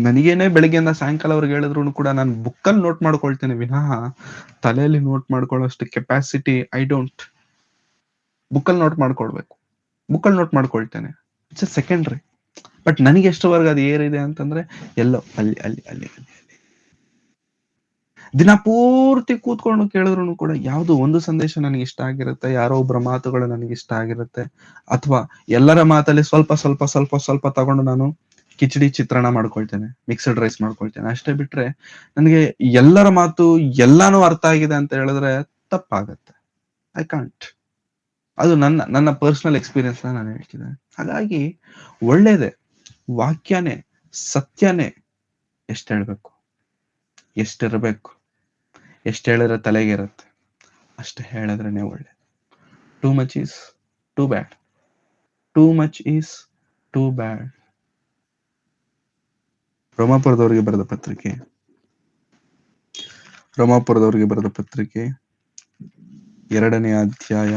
ನನಗೇನೆ ಬೆಳಗ್ಗೆಯಿಂದ ಸಾಯಂಕಾಲವರೆಗೆ ಹೇಳಿದ್ರು ಕೂಡ ನಾನು ಬುಕ್ಕಲ್ಲಿ ನೋಟ್ ಮಾಡ್ಕೊಳ್ತೇನೆ ವಿನಃ ತಲೆಯಲ್ಲಿ ನೋಟ್ ಮಾಡ್ಕೊಳ್ಳೋಷ್ಟು ಕೆಪಾಸಿಟಿ ಐ ಡೋಂಟ್. ಬುಕ್ಕಲ್ಲಿ ನೋಟ್ ಮಾಡ್ಕೊಳ್ಬೇಕು, ಬುಕ್ಕಲ್ಲಿ ನೋಟ್ ಮಾಡ್ಕೊಳ್ತೇನೆ, ಇಟ್ಸ್ ಸೆಕೆಂಡ್ರಿ. ಬಟ್ ನನಗೆ ಎಷ್ಟರವರೆಗೆ ಅದು ಏರಿದೆ ಅಂತಂದ್ರೆ ಎಲ್ಲೋ ಅಲ್ಲಿ ಅಲ್ಲಿ ಅಲ್ಲಿ ಅಲ್ಲಿ ಅಲ್ಲಿ ದಿನ ಪೂರ್ತಿ ಕೂತ್ಕೊಂಡು ಕೇಳಿದ್ರು ಕೂಡ ಯಾವ್ದೋ ಒಂದು ಸಂದೇಶ ನನಗೆ ಇಷ್ಟ ಆಗಿರುತ್ತೆ, ಯಾರೋ ಒಬ್ಬರ ಮಾತುಗಳು ನನಗೆ ಇಷ್ಟ ಆಗಿರುತ್ತೆ, ಅಥವಾ ಎಲ್ಲರ ಮಾತಲ್ಲಿ ಸ್ವಲ್ಪ ಸ್ವಲ್ಪ ಸ್ವಲ್ಪ ಸ್ವಲ್ಪ ತಗೊಂಡು ನಾನು ಕಿಚಡಿ ಚಿತ್ರಾನ್ನ ಮಾಡ್ಕೊಳ್ತೇನೆ, ಮಿಕ್ಸ್ಡ್ ರೈಸ್ ಮಾಡ್ಕೊಳ್ತೇನೆ. ಅಷ್ಟೇ ಬಿಟ್ರೆ ನನಗೆ ಎಲ್ಲರ ಮಾತು ಎಲ್ಲಾನು ಅರ್ಥ ಆಗಿದೆ ಅಂತ ಹೇಳಿದ್ರೆ ತಪ್ಪಾಗತ್ತೆ. I can't. ಅದು ನನ್ನ ಪರ್ಸನಲ್ ಎಕ್ಸ್ಪೀರಿಯನ್ಸ್ ನಾನು ಹೇಳ್ತಿದ್ದೇನೆ. ಹಾಗಾಗಿ ಒಳ್ಳೇದೇ, ವಾಕ್ಯನೇ, ಸತ್ಯನೇ. ಎಷ್ಟು ಹೇಳ್ಬೇಕು, ಎಷ್ಟಿರ್ಬೇಕು, ಎಷ್ಟು ಹೇಳಿದ್ರೆ ತಲೆಗೆ ಇರುತ್ತೆ ಅಷ್ಟೇ ಹೇಳಿದ್ರೇನೆ ಒಳ್ಳೆ. Too much is too bad. Too much is too bad. ರೋಮಾಪುರದವರಿಗೆ ಬರೆದ ಪತ್ರಿಕೆ 2ನೇ ಅಧ್ಯಾಯ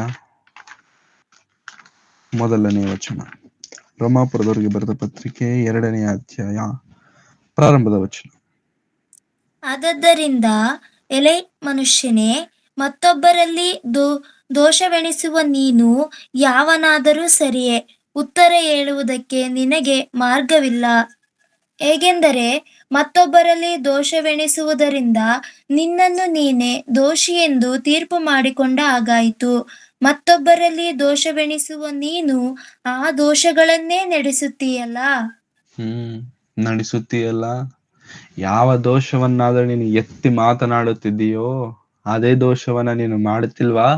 1ನೇ ವಚನ. ರೋಮಾಪುರದವರಿಗೆ ಬರೆದ ಪತ್ರಿಕೆ 2ನೇ ಅಧ್ಯಾಯ ಪ್ರಾರಂಭದ ವಚನ. ಆದದ್ದರಿಂದ ಎಲೆ ಮನುಷ್ಯನೇ, ಮತ್ತೊಬ್ಬರಲ್ಲಿ ದೋಷವೆಣಿಸುವ ನೀನು ಯಾವನಾದರೂ ಸರಿಯೇ, ಉತ್ತರ ಹೇಳುವುದಕ್ಕೆ ನಿನಗೆ ಮಾರ್ಗವಿಲ್ಲ. ಹೇಗೆಂದರೆ, ಮತ್ತೊಬ್ಬರಲ್ಲಿ ದೋಷವೆಣಿಸುವುದರಿಂದ ನಿನ್ನನ್ನು ನೀನೇ ದೋಷಿಯೆಂದು ತೀರ್ಪು ಮಾಡಿಕೊಂಡ ಹಾಗಾಯಿತು. ಮತ್ತೊಬ್ಬರಲ್ಲಿ ದೋಷವೆಣಿಸುವ ನೀನು ಆ ದೋಷಗಳನ್ನೇ ನಡೆಸುತ್ತೀಯಲ್ಲ. ನಡೆಸುತ್ತೀಯಲ್ಲ. ಯಾವ ದೋಷವನ್ನಾದರೂ ನೀನು ಎತ್ತಿ ಮಾತನಾಡುತ್ತಿದ್ದೀಯೋ ಅದೇ ದೋಷವನ್ನ ನೀನು ಮಾಡ್ತಿಲ್ವಾ?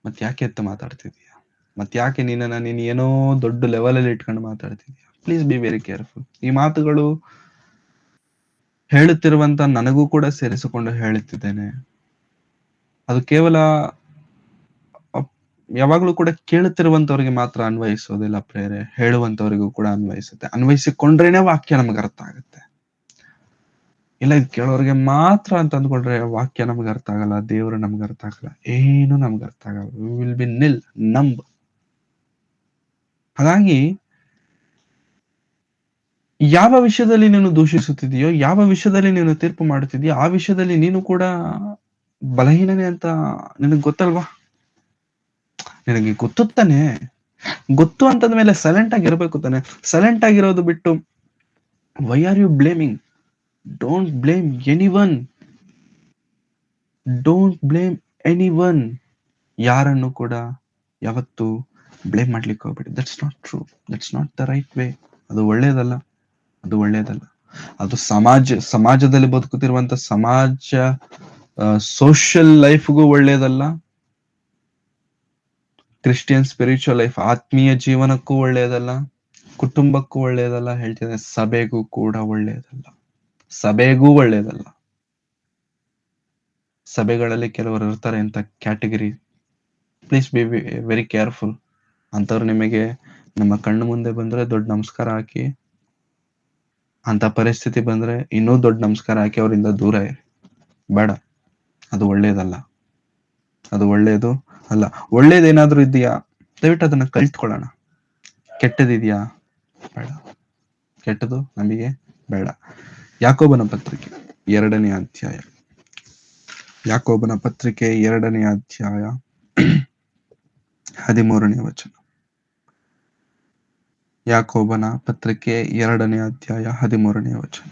ಮತ್ ಯಾಕೆ ಎತ್ತು ಮಾತಾಡ್ತಿದೀಯ? ಮತ್ ಯಾಕೆ ನೀನು ಏನೋ ದೊಡ್ಡ ಲೆವೆಲ್ ಅಲ್ಲಿ ಇಟ್ಕೊಂಡು ಮಾತಾಡ್ತಿದೀಯ? Please be very careful. ಈ ಮಾತುಗಳು ಹೇಳುತ್ತಿರುವಂತ ನನಗೂ ಕೂಡ ಸೇರಿಸಿಕೊಂಡು ಹೇಳುತ್ತಿದ್ದೇನೆ. ಅದು ಕೇವಲ ಅಪ್ ಯಾವಾಗ್ಲೂ ಕೂಡ ಕೇಳುತ್ತಿರುವಂತವ್ರಿಗೆ ಮಾತ್ರ ಅನ್ವಯಿಸೋದಿಲ್ಲ ಪ್ರೇರೆ, ಹೇಳುವಂತವರಿಗೂ ಕೂಡ ಅನ್ವಯಿಸುತ್ತೆ. ಅನ್ವಯಿಸಿಕೊಂಡ್ರೇನೆ ವಾಕ್ಯ ನಮ್ಗೆ ಅರ್ಥ ಆಗುತ್ತೆ. ಇಲ್ಲ ಇದು ಕೇಳೋರಿಗೆ ಮಾತ್ರ ಅಂತ ಅಂದ್ಕೊಂಡ್ರೆ ವಾಕ್ಯ ನಮ್ಗೆ ಅರ್ಥ ಆಗಲ್ಲ, ದೇವರು ನಮ್ಗೆ ಅರ್ಥ ಆಗಲ್ಲ, ಏನು ನಮ್ಗೆ ಅರ್ಥ ಆಗಲ್ಲ. We will be numb. ಹಾಗಾಗಿ ಯಾವ ವಿಷಯದಲ್ಲಿ ನೀನು ದೂಷಿಸುತ್ತಿದೆಯೋ, ಯಾವ ವಿಷಯದಲ್ಲಿ ನೀನು ತೀರ್ಪು ಮಾಡುತ್ತಿದೆಯೋ, ಆ ವಿಷಯದಲ್ಲಿ ನೀನು ಕೂಡ ಬಲಹೀನನೇ ಅಂತ ನಿನಗ್ ಗೊತ್ತಲ್ವಾ? ನಿನಗೆ ಗೊತ್ತು ತಾನೆ. ಗೊತ್ತು ಅಂತಂದ್ಮೇಲೆ ಸೈಲೆಂಟ್ ಆಗಿರ್ಬೇಕು ತಾನೆ. ಸೈಲೆಂಟ್ ಆಗಿರೋದು ಬಿಟ್ಟು why are you blaming? Don't blame anyone. Don't blame anyone. ಯಾರನ್ನು ಕೂಡ ಯಾವತ್ತು ಬ್ಲೇಮ್ ಮಾಡ್ಲಿಕ್ಕೆ ಹೋಗ್ಬೇಡಿ. That's not true. That's not the right way. ಅದು ಒಳ್ಳೇದಲ್ಲ. ಅದು ಸಮಾಜದಲ್ಲಿ ಬದುಕುತ್ತಿರುವಂತ ಸೋಷಿಯಲ್ ಲೈಫ್ಗೂ ಒಳ್ಳೇದಲ್ಲ. ಕ್ರಿಶ್ಚಿಯನ್ ಸ್ಪಿರಿಚುವಲ್ ಲೈಫ್, ಆತ್ಮೀಯ ಜೀವನಕ್ಕೂ ಒಳ್ಳೇದಲ್ಲ, ಕುಟುಂಬಕ್ಕೂ ಒಳ್ಳೇದಲ್ಲ. ಹೇಳ್ತೇನೆ, ಸಭೆಗೂ ಕೂಡ ಒಳ್ಳೇದಲ್ಲ. ಸಭೆಗಳಲ್ಲಿ ಕೆಲವರು ಇರ್ತಾರೆ ಅಂತ category. Please be very careful. ಅಂತವ್ರು ನಿಮಗೆ ನಮ್ಮ ಕಣ್ಣು ಮುಂದೆ ಬಂದ್ರೆ ದೊಡ್ಡ ನಮಸ್ಕಾರ ಹಾಕಿ, ಅಂತ ಪರಿಸ್ಥಿತಿ ಬಂದ್ರೆ ಇನ್ನೂ ದೊಡ್ಡ ನಮಸ್ಕಾರ ಹಾಕಿ ಅವರಿಂದ ದೂರ ಇರಿ. ಬೇಡ, ಅದು ಒಳ್ಳೇದಲ್ಲ. ಅದು ಒಳ್ಳೇದು ಅಲ್ಲ. ಒಳ್ಳೇದೇನಾದ್ರೂ ಇದೆಯಾ ದಯವಿಟ್ಟು ಅದನ್ನ ಕಲ್ತ್ಕೊಳ್ಳೋಣ. ಕೆಟ್ಟದಿದ್ಯಾ? ಬೇಡ. ಕೆಟ್ಟದು ನಮಗೆ ಬೇಡ. ಯಾಕೋಬನ ಪತ್ರಿಕೆ 2ನೇ ಅಧ್ಯಾಯ. ಯಾಕೋಬನ ಪತ್ರಿಕೆ 2ನೇ ಅಧ್ಯಾಯ 13ನೇ ವಚನ. ಯಾಕೋಬನ ಪತ್ರಿಕೆ 2ನೇ ಅಧ್ಯಾಯ 13ನೇ ವಚನ.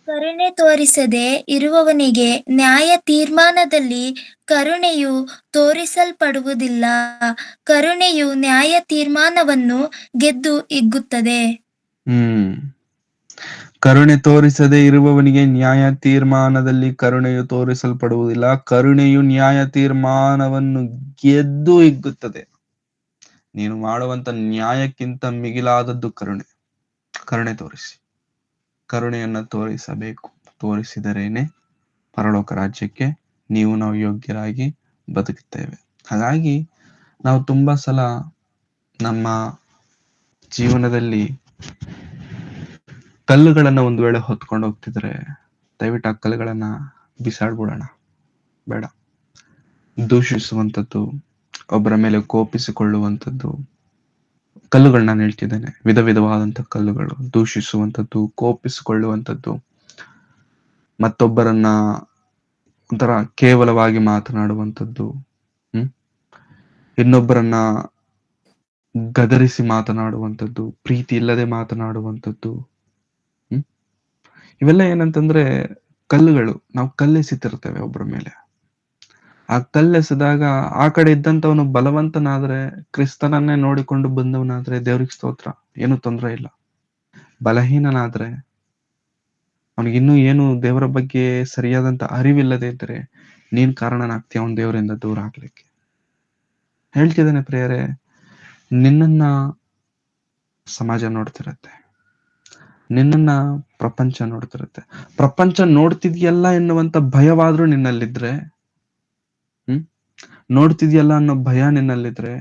ಕರುಣೆ ತೋರಿಸದೆ ಇರುವವನಿಗೆ ನ್ಯಾಯ ತೀರ್ಮಾನದಲ್ಲಿ ಕರುಣೆಯು ತೋರಿಸಲ್ಪಡುವುದಿಲ್ಲ. ಕರುಣೆಯು ನ್ಯಾಯ ತೀರ್ಮಾನವನ್ನು ಗೆದ್ದು ಹಿಗ್ಗುತ್ತದೆ. ಕರುಣೆ ತೋರಿಸದೆ ಇರುವವನಿಗೆ ನ್ಯಾಯ ತೀರ್ಮಾನದಲ್ಲಿ ಕರುಣೆಯು ತೋರಿಸಲ್ಪಡುವುದಿಲ್ಲ. ಕರುಣೆಯು ನ್ಯಾಯ ತೀರ್ಮಾನವನ್ನು ಗೆದ್ದು ಹಿಗ್ಗುತ್ತದೆ. ನೀನು ಮಾಡುವಂತ ನ್ಯಾಯಕ್ಕಿಂತ ಮಿಗಿಲಾದದ್ದು ಕರುಣೆ ತೋರಿಸಿ. ಕರುಣೆಯನ್ನ ತೋರಿಸಬೇಕು. ತೋರಿಸಿದರೇನೆ ಪರಲೋಕ ರಾಜ್ಯಕ್ಕೆ ನಾವು ಯೋಗ್ಯರಾಗಿ ಬದುಕುತ್ತೇವೆ. ಹಾಗಾಗಿ ನಾವು ತುಂಬಾ ಸಲ ನಮ್ಮ ಜೀವನದಲ್ಲಿ ಕಲ್ಲುಗಳನ್ನ ಒಂದು ವೇಳೆ ಹೊತ್ಕೊಂಡು ಹೋಗ್ತಿದ್ರೆ ದಯವಿಟ್ಟು ಆ ಕಲ್ಲುಗಳನ್ನ ಬಿಸಾಡ್ಬಿಡೋಣ. ಬೇಡ. ದೂಷಿಸುವಂಥದ್ದು, ಒಬ್ಬರ ಮೇಲೆ ಕೋಪಿಸಿಕೊಳ್ಳುವಂಥದ್ದು, ಕಲ್ಲುಗಳು ನಾನು ಹೇಳ್ತಿದ್ದೇನೆ, ವಿಧವಾದಂಥ ಕಲ್ಲುಗಳು. ದೂಷಿಸುವಂಥದ್ದು, ಕೋಪಿಸಿಕೊಳ್ಳುವಂಥದ್ದು, ಮತ್ತೊಬ್ಬರನ್ನ ಒಂಥರ ಕೇವಲವಾಗಿ ಮಾತನಾಡುವಂಥದ್ದು, ಇನ್ನೊಬ್ಬರನ್ನ ಗದರಿಸಿ ಮಾತನಾಡುವಂಥದ್ದು, ಪ್ರೀತಿ ಇಲ್ಲದೆ ಮಾತನಾಡುವಂಥದ್ದು. ಇವೆಲ್ಲ ಏನಂತಂದ್ರೆ ಕಲ್ಲುಗಳು. ನಾವು ಕಲ್ಲೆಸಿತಿರ್ತೇವೆ ಒಬ್ಬರ ಮೇಲೆ. ಆ ಕಲ್ಲೆಸೆದಾಗ ಆ ಕಡೆ ಇದ್ದಂಥವನು ಬಲವಂತನಾದ್ರೆ, ಕ್ರಿಸ್ತನನ್ನೇ ನೋಡಿಕೊಂಡು ಬಂದವನಾದ್ರೆ ದೇವ್ರಿಗೆ ಸ್ತೋತ್ರ, ಏನು ತೊಂದರೆ ಇಲ್ಲ. ಬಲಹೀನನಾದ್ರೆ, ಅವನಿಗಿನ್ನೂ ಏನು ದೇವರ ಬಗ್ಗೆ ಸರಿಯಾದಂತ ಅರಿವಿಲ್ಲದೆ ಇದ್ರೆ ನೀನ್ ಕಾರಣನಾಗ್ತೀಯ ಅವನ್ ದೇವರಿಂದ ದೂರ ಆಗ್ಲಿಕ್ಕೆ. ಹೇಳ್ತಿದ್ದಾನೆ ಪ್ರಿಯರೇ, ನಿನ್ನನ್ನ ಸಮಾಜ ನೋಡ್ತಿರತ್ತೆ, ನಿನ್ನನ್ನ ಪ್ರಪಂಚ ನೋಡ್ತಿರತ್ತೆ. ಪ್ರಪಂಚ ನೋಡ್ತಿದ್ಯಲ್ಲ ಎನ್ನುವಂತ ಭಯವಾದ್ರೂ ನಿನ್ನಲ್ಲಿದ್ರೆ, ನೋಡ್ತಿದ್ಯಲ್ಲ ಅನ್ನೋ ಭಯ ನಿನ್ನಲ್ಲಿದ್ರೆ,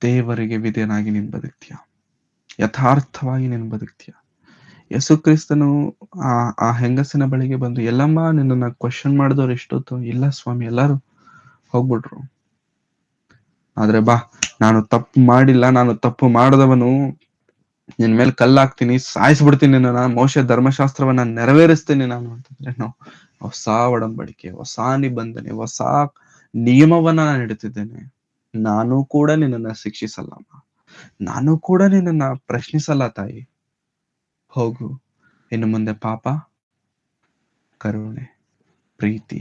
ದೇವರಿಗೆ ವಿಧೇಯನಾಗಿ ನೀನ್ ಬದುಕ್ತೀಯ, ಯಥಾರ್ಥವಾಗಿ ನೀನ್ ಬದುಕ್ತೀಯ. ಯೇಸು ಕ್ರಿಸ್ತನು ಆ ಹೆಂಗಸಿನ ಬಳಿಗೆ ಬಂದು, ಎಲ್ಲಮ್ಮ ನಿನ್ನ ಕ್ವಶನ್ ಮಾಡಿದವ್ರು ಎಷ್ಟೊತ್ತು? ಇಲ್ಲ ಸ್ವಾಮಿ, ಎಲ್ಲಾರು ಹೋಗ್ಬಿಟ್ರು. ಆದ್ರೆ ಬಾ, ನಾನು ತಪ್ಪು ಮಾಡಿಲ್ಲ, ನಾನು ತಪ್ಪು ಮಾಡದವನು, ನಿನ್ ಮೇಲೆ ಕಲ್ಲಾಕ್ತೀನಿ, ಸಾಯಿಸ್ಬಿಡ್ತೀನಿ ನಿನ್ನ, ಮೋಶೆ ಧರ್ಮಶಾಸ್ತ್ರವನ್ನ ನೆರವೇರಿಸ್ತೀನಿ ನಾನು ಅಂತಂದ್ರೆ, ನಾವು ಹೊಸ ಒಡಂಬಡಿಕೆ, ಹೊಸ ನಿಬಂಧನೆ, ಹೊಸ ನಿಯಮವನ್ನ ನಾನು ಇಡ್ತಿದ್ದೇನೆ. ನಾನು ಕೂಡ ನಿನ್ನನ್ನ ಶಿಕ್ಷಿಸಲ್ಲಮ್ಮ, ನಾನು ಕೂಡ ನಿನ್ನನ್ನ ಪ್ರಶ್ನಿಸಲ್ಲ ತಾಯಿ. ಹೋಗು, ಇನ್ನು ಮುಂದೆ ಪಾಪ, ಕರುಣೆ, ಪ್ರೀತಿ,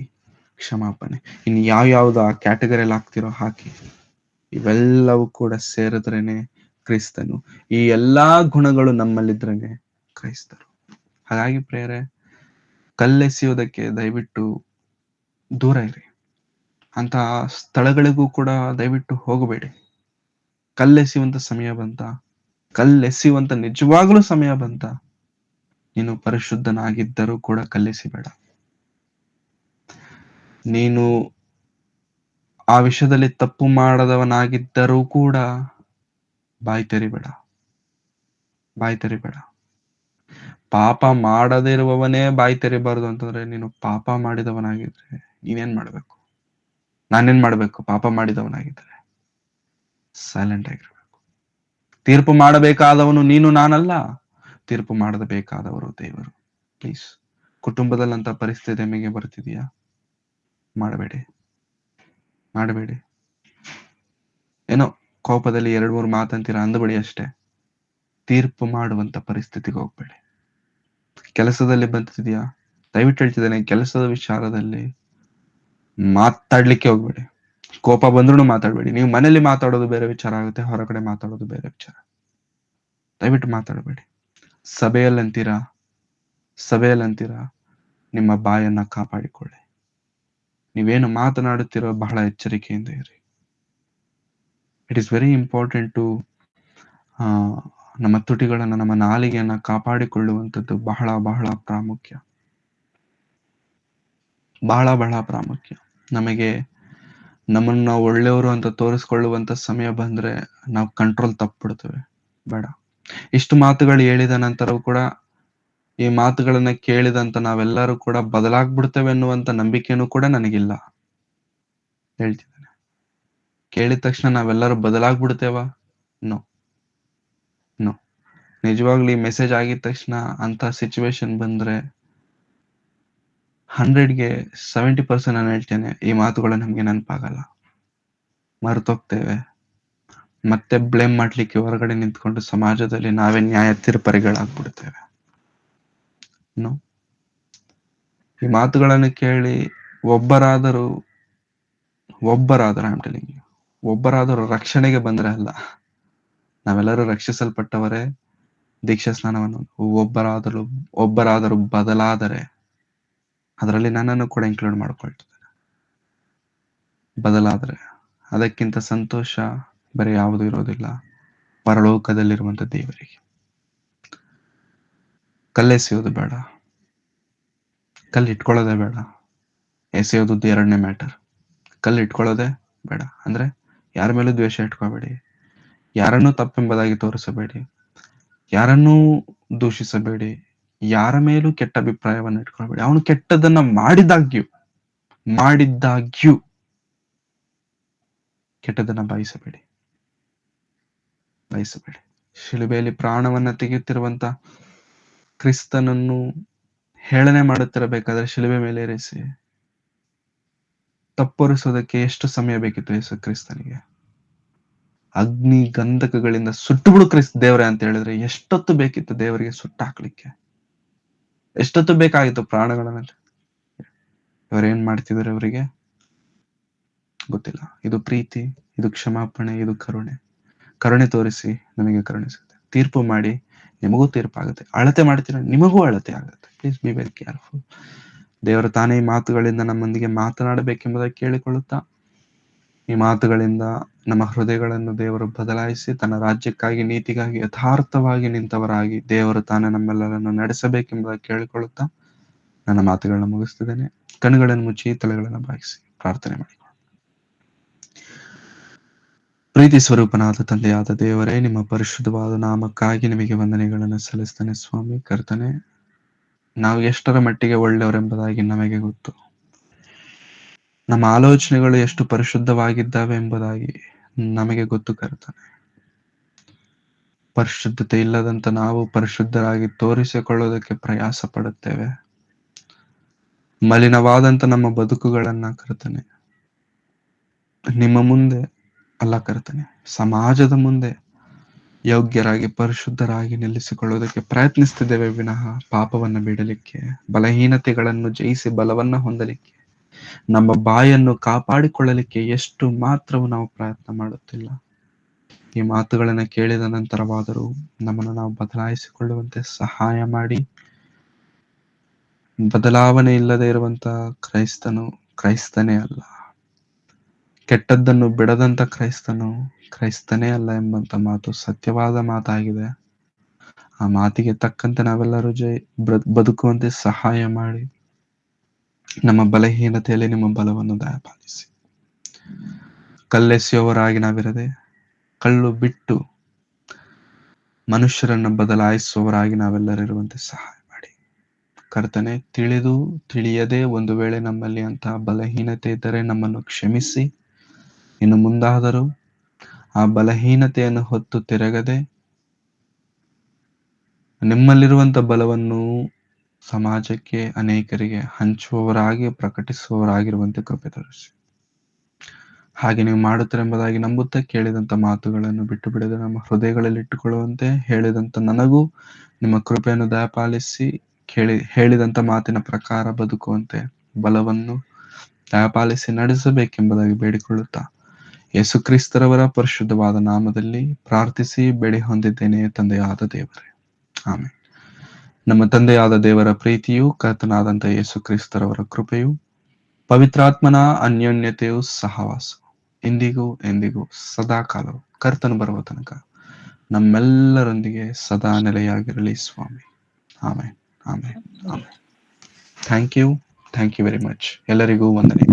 ಕ್ಷಮಾಪಣೆ, ಇನ್ನು ಯಾವ್ಯಾವ್ದು ಆ ಕ್ಯಾಟಗರಿಯಲ್ಲಿ ಹಾಕ್ತಿರೋ ಹಾಕಿ. ಇವೆಲ್ಲವೂ ಕೂಡ ಸೇರಿದ್ರೇನೆ ಕ್ರಿಸ್ತನು. ಈ ಎಲ್ಲಾ ಗುಣಗಳು ನಮ್ಮಲ್ಲಿದ್ರೇನೆ ಕ್ರೈಸ್ತರು. ಹಾಗಾಗಿ ಪ್ರೇರೆ, ಕಲ್ಲೆಸೆಯುವುದಕ್ಕೆ ದಯವಿಟ್ಟು ದೂರ ಇರಿ. ಅಂತ ಸ್ಥಳಗಳಿಗೂ ಕೂಡ ದಯವಿಟ್ಟು ಹೋಗಬೇಡಿ. ಕಲ್ಲೆಸೆಯುವಂತ ಸಮಯ ಬಂತ, ಕಲ್ಲೆಸೆಯುವಂತ ನಿಜವಾಗ್ಲೂ ಸಮಯ ಬಂತ, ನೀನು ಪರಿಶುದ್ಧನಾಗಿದ್ದರೂ ಕೂಡ ಕಲ್ಲೆಸಿಬೇಡ. ನೀನು ಆ ವಿಷಯದಲ್ಲಿ ತಪ್ಪು ಮಾಡದವನಾಗಿದ್ದರೂ ಕೂಡ ಬಾಯಿ ತೆರಿಬೇಡ. ಪಾಪ ಮಾಡದಿರುವವನೇ ಬಾಯಿ ತೆರಿಬಾರ್ದು ಅಂತಂದ್ರೆ, ನೀನು ಪಾಪ ಮಾಡಿದವನಾಗಿದ್ರೆ ನೀನೇನ್ ಮಾಡ್ಬೇಕು? ನಾನೇನ್ ಮಾಡ್ಬೇಕು? ಪಾಪ ಮಾಡಿದವನಾಗಿದ್ರೆ ಸೈಲೆಂಟ್ ಆಗಿರ್ಬೇಕು. ತೀರ್ಪು ಮಾಡಬೇಕಾದವನು ನೀನು, ನಾನಲ್ಲ. ತೀರ್ಪು ಮಾಡಬೇಕಾದವರು ದೇವರು. ಪ್ಲೀಸ್, ಕುಟುಂಬದಲ್ಲಂತ ಪರಿಸ್ಥಿತಿ ನಿಮಗೆ ಬರ್ತಿದೆಯಾ? ಮಾಡಬೇಡಿ. ಏನೋ ಕೋಪದಲ್ಲಿ 2-3 ಮಾತಂತೀರ, ಅಂದಬೇಡಿ ಅಷ್ಟೇ. ತೀರ್ಪು ಮಾಡುವಂತ ಪರಿಸ್ಥಿತಿಗೆ ಹೋಗ್ಬೇಡಿ. ಕೆಲಸದಲ್ಲಿ ಬಂತಿದ್ಯಾ? ದಯವಿಟ್ಟು ಹೇಳ್ತಿದ್ದೇನೆ, ಕೆಲಸದ ವಿಚಾರದಲ್ಲಿ ಮಾತಾಡ್ಲಿಕ್ಕೆ ಹೋಗ್ಬೇಡಿ. ಕೋಪ ಬಂದ್ರೂ ಮಾತಾಡ್ಬೇಡಿ. ನೀವು ಮನೇಲಿ ಮಾತಾಡೋದು ಬೇರೆ ವಿಚಾರ ಆಗುತ್ತೆ, ಹೊರಗಡೆ ಮಾತಾಡೋದು ಬೇರೆ ವಿಚಾರ. ದಯವಿಟ್ಟು ಮಾತಾಡಬೇಡಿ. ಸಭೆಯಲ್ಲಂತೀರಾ ನಿಮ್ಮ ಬಾಯನ್ನ ಕಾಪಾಡಿಕೊಳ್ಳಿ. ನೀವೇನು ಮಾತನಾಡುತ್ತಿರೋ ಬಹಳ ಎಚ್ಚರಿಕೆಯಿಂದ ಇರಿ. It is very important to ನಮ್ಮ ತುಟಿಗಳನ್ನ, ನಮ್ಮ ನಾಲಿಗೆಯನ್ನ ಕಾಪಾಡಿಕೊಳ್ಳುವಂಥದ್ದು ಬಹಳ ಬಹಳ ಪ್ರಾಮುಖ್ಯ. ನಮಗೆ ನಮ್ಮನ್ನು ನಾವು ಒಳ್ಳೆಯವರು ಅಂತ ತೋರಿಸ್ಕೊಳ್ಳುವಂತ ಸಮಯ ಬಂದ್ರೆ ನಾವು ಕಂಟ್ರೋಲ್ ತಪ್ಪಿಬಿಡ್ತೇವೆ. ಬೇಡ. ಇಷ್ಟು ಮಾತುಗಳು ಹೇಳಿದ ನಂತರವೂ ಕೂಡ, ಈ ಮಾತುಗಳನ್ನ ಕೇಳಿದಂತ ನಾವೆಲ್ಲರೂ ಕೂಡ ಬದಲಾಗ್ಬಿಡ್ತೇವೆ ಅನ್ನುವಂತ ನಂಬಿಕೆನೂ ಕೂಡ ನನಗಿಲ್ಲ. ಹೇಳ್ತಿದ್ದೇನೆ, ಕೇಳಿದ ತಕ್ಷಣ ನಾವೆಲ್ಲರೂ ಬದಲಾಗ್ಬಿಡ್ತೇವ? ನೋ. ನಿಜವಾಗ್ಲೂ ಈ ಮೆಸೇಜ್ ಆಗಿದ ತಕ್ಷಣ ಅಂತ ಸಿಚುವೇಶನ್ ಬಂದ್ರೆ 100ಗೆ 70% ನಾನು ಹೇಳ್ತೇನೆ, ಈ ಮಾತುಗಳು ನಮ್ಗೆ ನೆನಪಾಗಲ್ಲ, ಮರ್ತೋಗ್ತೇವೆ. ಮತ್ತೆ ಬ್ಲೇಮ್ ಮಾಡ್ಲಿಕ್ಕೆ ಹೊರಗಡೆ ನಿಂತ್ಕೊಂಡು ಸಮಾಜದಲ್ಲಿ ನಾವೇ ನ್ಯಾಯ ತೀರ್ಪರಿಗಳಾಗ್ಬಿಡ್ತೇವೆ. ಈ ಮಾತುಗಳನ್ನು ಕೇಳಿ ಒಬ್ಬರಾದರೂ ರಕ್ಷಣೆಗೆ ಬಂದ್ರೆ ಅಲ್ಲ, ನಾವೆಲ್ಲರೂ ರಕ್ಷಿಸಲ್ಪಟ್ಟವರೇ. ದೀಕ್ಷಾ ಸ್ನಾನವನ್ನು ಒಬ್ಬರಾದರೂ ಬದಲಾದರೆ, ಅದರಲ್ಲಿ ನನ್ನನ್ನು ಕೂಡ ಇನ್ಕ್ಲೂಡ್ ಮಾಡ್ಕೊಳ್ತಿದ್ದೇನೆ. ಬದಲಾದರೆ ಅದಕ್ಕಿಂತ ಸಂತೋಷ ಬೇರೆ ಯಾವುದೂ ಇರೋದಿಲ್ಲ ಪರಲೋಕದಲ್ಲಿರುವಂತ ದೇವರಿಗೆ. ಕಲ್ಲೆಸೆಯೋದು ಬೇಡ, ಕಲ್ಲಿಟ್ಕೊಳ್ಳೋದೇ ಬೇಡ. ಎಸೆಯೋದು 2ನೇ ಮ್ಯಾಟರ್. ಕಲ್ಲಿಟ್ಕೊಳ್ಳೋದೇ ಬೇಡ ಅಂದ್ರೆ ಯಾರ ಮೇಲೂ ದ್ವೇಷ ಇಟ್ಕೋಬೇಡಿ, ಯಾರನ್ನೂ ತಪ್ಪೆಂಬುದಾಗಿ ತೋರಿಸಬೇಡಿ, ಯಾರನ್ನೂ ದೂಷಿಸಬೇಡಿ, ಯಾರ ಮೇಲೂ ಕೆಟ್ಟ ಅಭಿಪ್ರಾಯವನ್ನು ಇಟ್ಕೊಳ್ಬೇಡಿ. ಅವನು ಕೆಟ್ಟದನ್ನ ಮಾಡಿದಾಗ್ಯೂ ಕೆಟ್ಟದನ್ನ ಬಯಸಬೇಡಿ. ಶಿಲುಬೆಯಲ್ಲಿ ಪ್ರಾಣವನ್ನ ತೆಗೆಯುತ್ತಿರುವಂತ ಕ್ರಿಸ್ತನನ್ನು ಹೇಳನೆ ಮಾಡುತ್ತಿರಬೇಕಾದ್ರೆ ಶಿಲುಬೆ ಮೇಲೆ ಇರಿಸಿ ತಪ್ಪೊರಿಸೋದಕ್ಕೆ ಎಷ್ಟು ಸಮಯ ಬೇಕಿತ್ತು ಯೇಸು ಕ್ರಿಸ್ತನಿಗೆ? ಅಗ್ನಿ ಗಂಧಕಗಳಿಂದ ಸುಟ್ಟು ಬಿಡು ಕ್ರಿಸ್ತ ದೇವರೇ ಅಂತ ಹೇಳಿದ್ರೆ ಎಷ್ಟೊತ್ತು ಬೇಕಿತ್ತು ದೇವರಿಗೆ ಸುಟ್ಟು ಹಾಕ್ಲಿಕ್ಕೆ? ಎಷ್ಟೊತ್ತು ಬೇಕಾಗಿತ್ತು ಪ್ರಾಣಗಳನ್ನ? ಇವರೇನ್ ಮಾಡ್ತಿದ್ದಾರೆ? ಅವರಿಗೆ ಗೊತ್ತಿಲ್ಲ. ಇದು ಪ್ರೀತಿ, ಇದು ಕ್ಷಮಾಪಣೆ, ಇದು ಕರುಣೆ ತೋರಿಸಿ ನಮಗೆ ಕರುಣಿಸುತ್ತೆ. ತೀರ್ಪು ಮಾಡಿ ನಿಮಗೂ ತೀರ್ಪಾಗುತ್ತೆ. ಅಳತೆ ಮಾಡ್ತೀರಾ, ನಿಮಗೂ ಅಳತೆ ಆಗುತ್ತೆ. Please be very careful. ದೇವರು ತಾನೇ ಈ ಮಾತುಗಳಿಂದ ನಮ್ಮೊಂದಿಗೆ ಮಾತನಾಡಬೇಕೆಂಬುದಾಗಿ ಕೇಳಿಕೊಳ್ಳುತ್ತಾ, ಈ ಮಾತುಗಳಿಂದ ನಮ್ಮ ಹೃದಯಗಳನ್ನು ದೇವರು ಬದಲಾಯಿಸಿ ತನ್ನ ರಾಜ್ಯಕ್ಕಾಗಿ, ನೀತಿಗಾಗಿ ಯಥಾರ್ಥವಾಗಿ ನಿಂತವರಾಗಿ ದೇವರು ತಾನೇ ನಮ್ಮೆಲ್ಲರನ್ನು ನಡೆಸಬೇಕೆಂಬುದಾಗಿ ಕೇಳಿಕೊಳ್ಳುತ್ತಾ ನನ್ನ ಮಾತುಗಳನ್ನ ಮುಗಿಸ್ತಿದ್ದೇನೆ. ಕಣ್ಣುಗಳನ್ನು ಮುಚ್ಚಿ ತಲೆಗಳನ್ನು ಬಾಗಿಸಿ ಪ್ರಾರ್ಥನೆ ಮಾಡಿ. ಪ್ರೀತಿ ಸ್ವರೂಪನಾದ ತಂದೆಯಾದ ದೇವರೇ, ನಿಮ್ಮ ಪರಿಶುದ್ಧವಾದ ನಾಮಕ್ಕಾಗಿ ನಿಮಗೆ ವಂದನೆಗಳನ್ನು ಸಲ್ಲಿಸ್ತೇನೆ ಸ್ವಾಮಿ. ಕರ್ತನೆ, ನಾವು ಎಷ್ಟರ ಮಟ್ಟಿಗೆ ಒಳ್ಳೆಯವರೆಂಬುದಾಗಿ ನಮಗೆ ಗೊತ್ತು. ನಮ್ಮ ಆಲೋಚನೆಗಳು ಎಷ್ಟು ಪರಿಶುದ್ಧವಾಗಿದ್ದಾವೆ ಎಂಬುದಾಗಿ ನಮಗೆ ಗೊತ್ತು ಕರ್ತನೆ. ಪರಿಶುದ್ಧತೆ ಇಲ್ಲದಂತ ನಾವು ಪರಿಶುದ್ಧರಾಗಿ ತೋರಿಸಿಕೊಳ್ಳೋದಕ್ಕೆ ಪ್ರಯಾಸ ಪಡುತ್ತೇವೆ. ಮಲಿನವಾದಂತ ನಮ್ಮ ಬದುಕುಗಳನ್ನ ಕರ್ತನೆ ನಿಮ್ಮ ಮುಂದೆ ಅಲ್ಲ ಕರ್ತನೆ, ಸಮಾಜದ ಮುಂದೆ ಯೋಗ್ಯರಾಗಿ ಪರಿಶುದ್ಧರಾಗಿ ನಿಲ್ಲಿಸಿಕೊಳ್ಳುವುದಕ್ಕೆ ಪ್ರಯತ್ನಿಸ್ತಿದ್ದೇವೆ ವಿನಃ ಪಾಪವನ್ನು ಬಿಡಲಿಕ್ಕೆ, ಬಲಹೀನತೆಗಳನ್ನು ಜಯಿಸಿ ಬಲವನ್ನ ಹೊಂದಲಿಕ್ಕೆ ನಮ್ಮ ಬಾಯನ್ನು ಕಾಪಾಡಿಕೊಳ್ಳಲಿಕ್ಕೆ ಎಷ್ಟು ಮಾತ್ರವೂ ನಾವು ಪ್ರಯತ್ನ ಮಾಡುತ್ತಿಲ್ಲ. ಈ ಮಾತುಗಳನ್ನು ಕೇಳಿದ ನಂತರವಾದರೂ ನಮ್ಮನ್ನು ನಾವು ಬದಲಾಯಿಸಿಕೊಳ್ಳುವಂತೆ ಸಹಾಯ ಮಾಡಿ. ಬದಲಾವಣೆ ಇಲ್ಲದೆ ಇರುವಂತ ಕ್ರೈಸ್ತನು ಕ್ರೈಸ್ತನೇ ಅಲ್ಲ, ಕೆಟ್ಟದ್ದನ್ನು ಬಿಡದಂತ ಕ್ರೈಸ್ತನು ಕ್ರೈಸ್ತನೇ ಅಲ್ಲ ಎಂಬಂತ ಮಾತು ಸತ್ಯವಾದ ಮಾತಾಗಿದೆ. ಆ ಮಾತಿಗೆ ತಕ್ಕಂತೆ ನಾವೆಲ್ಲರೂ ಬದುಕುವಂತೆ ಸಹಾಯ ಮಾಡಿ. ನಮ್ಮ ಬಲಹೀನತೆಯಲ್ಲಿ ನಿಮ್ಮ ಬಲವನ್ನು ದಯಪಾಲಿಸಿ. ಕಲ್ಲೆಸೆಯುವವರಾಗಿ ನಾವಿರದೆ ಕಳ್ಳು ಬಿಟ್ಟು ಮನುಷ್ಯರನ್ನು ಬದಲಾಯಿಸುವವರಾಗಿ ನಾವೆಲ್ಲರಿರುವಂತೆ ಸಹಾಯ ಮಾಡಿ. ಕರ್ತನೆ, ತಿಳಿದು ತಿಳಿಯದೆ ಒಂದು ವೇಳೆ ನಮ್ಮಲ್ಲಿ ಅಂತಹ ಬಲಹೀನತೆ ಇದ್ದರೆ ನಮ್ಮನ್ನು ಕ್ಷಮಿಸಿ. ಇನ್ನು ಮುಂದಾದರೂ ಆ ಬಲಹೀನತೆಯನ್ನು ಹೊತ್ತು ತಿರುಗದೆ ನಿಮ್ಮಲ್ಲಿರುವಂತ ಬಲವನ್ನು ಸಮಾಜಕ್ಕೆ, ಅನೇಕರಿಗೆ ಹಂಚುವವರಾಗಿ, ಪ್ರಕಟಿಸುವವರಾಗಿರುವಂತೆ ಕೃಪೆ ತೋರಿಸಿ. ಹಾಗೆ ನೀವು ಮಾಡುತ್ತೀರೆಂಬುದಾಗಿ ನಂಬುತ್ತಾ ಕೇಳಿದಂತ ಮಾತುಗಳನ್ನು ಬಿಟ್ಟು ಬಿಡದೆ ನಮ್ಮ ಹೃದಯಗಳಲ್ಲಿ ಇಟ್ಟುಕೊಳ್ಳುವಂತೆ, ಹೇಳಿದಂತ ನನಗೂ ನಿಮ್ಮ ಕೃಪೆಯನ್ನು ದಯಪಾಲಿಸಿ, ಹೇಳಿದಂತ ಮಾತಿನ ಪ್ರಕಾರ ಬದುಕುವಂತೆ ಬಲವನ್ನು ದಯಪಾಲಿಸಿ ನಡೆಸಬೇಕೆಂಬುದಾಗಿ ಬೇಡಿಕೊಳ್ಳುತ್ತಾ ಯೇಸು ಕ್ರಿಸ್ತರವರ ಪರಿಶುದ್ಧವಾದ ನಾಮದಲ್ಲಿ ಪ್ರಾರ್ಥಿಸಿ ಬೇಡಿ ಹೊಂದಿದ್ದೇನೆ, ತಂದೆಯಾದ ದೇವರೇ, ಆಮೆನ್. ನಮ್ಮ ತಂದೆಯಾದ ದೇವರ ಪ್ರೀತಿಯು, ಕರ್ತನಾದಂಥ ಯೇಸು ಕ್ರಿಸ್ತರವರ ಕೃಪೆಯು, ಪವಿತ್ರಾತ್ಮನ ಅನ್ಯೋನ್ಯತೆಯು, ಸಹವಾಸ ಇಂದಿಗೂ ಎಂದಿಗೂ ಸದಾ ಕಾಲವು ಕರ್ತನು ಬರುವ ತನಕ ನಮ್ಮೆಲ್ಲರೊಂದಿಗೆ ಸದಾ ನೆಲೆಯಾಗಿರಲಿ ಸ್ವಾಮಿ. Amen, amen, amen. Thank you very much. ಎಲ್ಲರಿಗೂ ವಂದನೆ.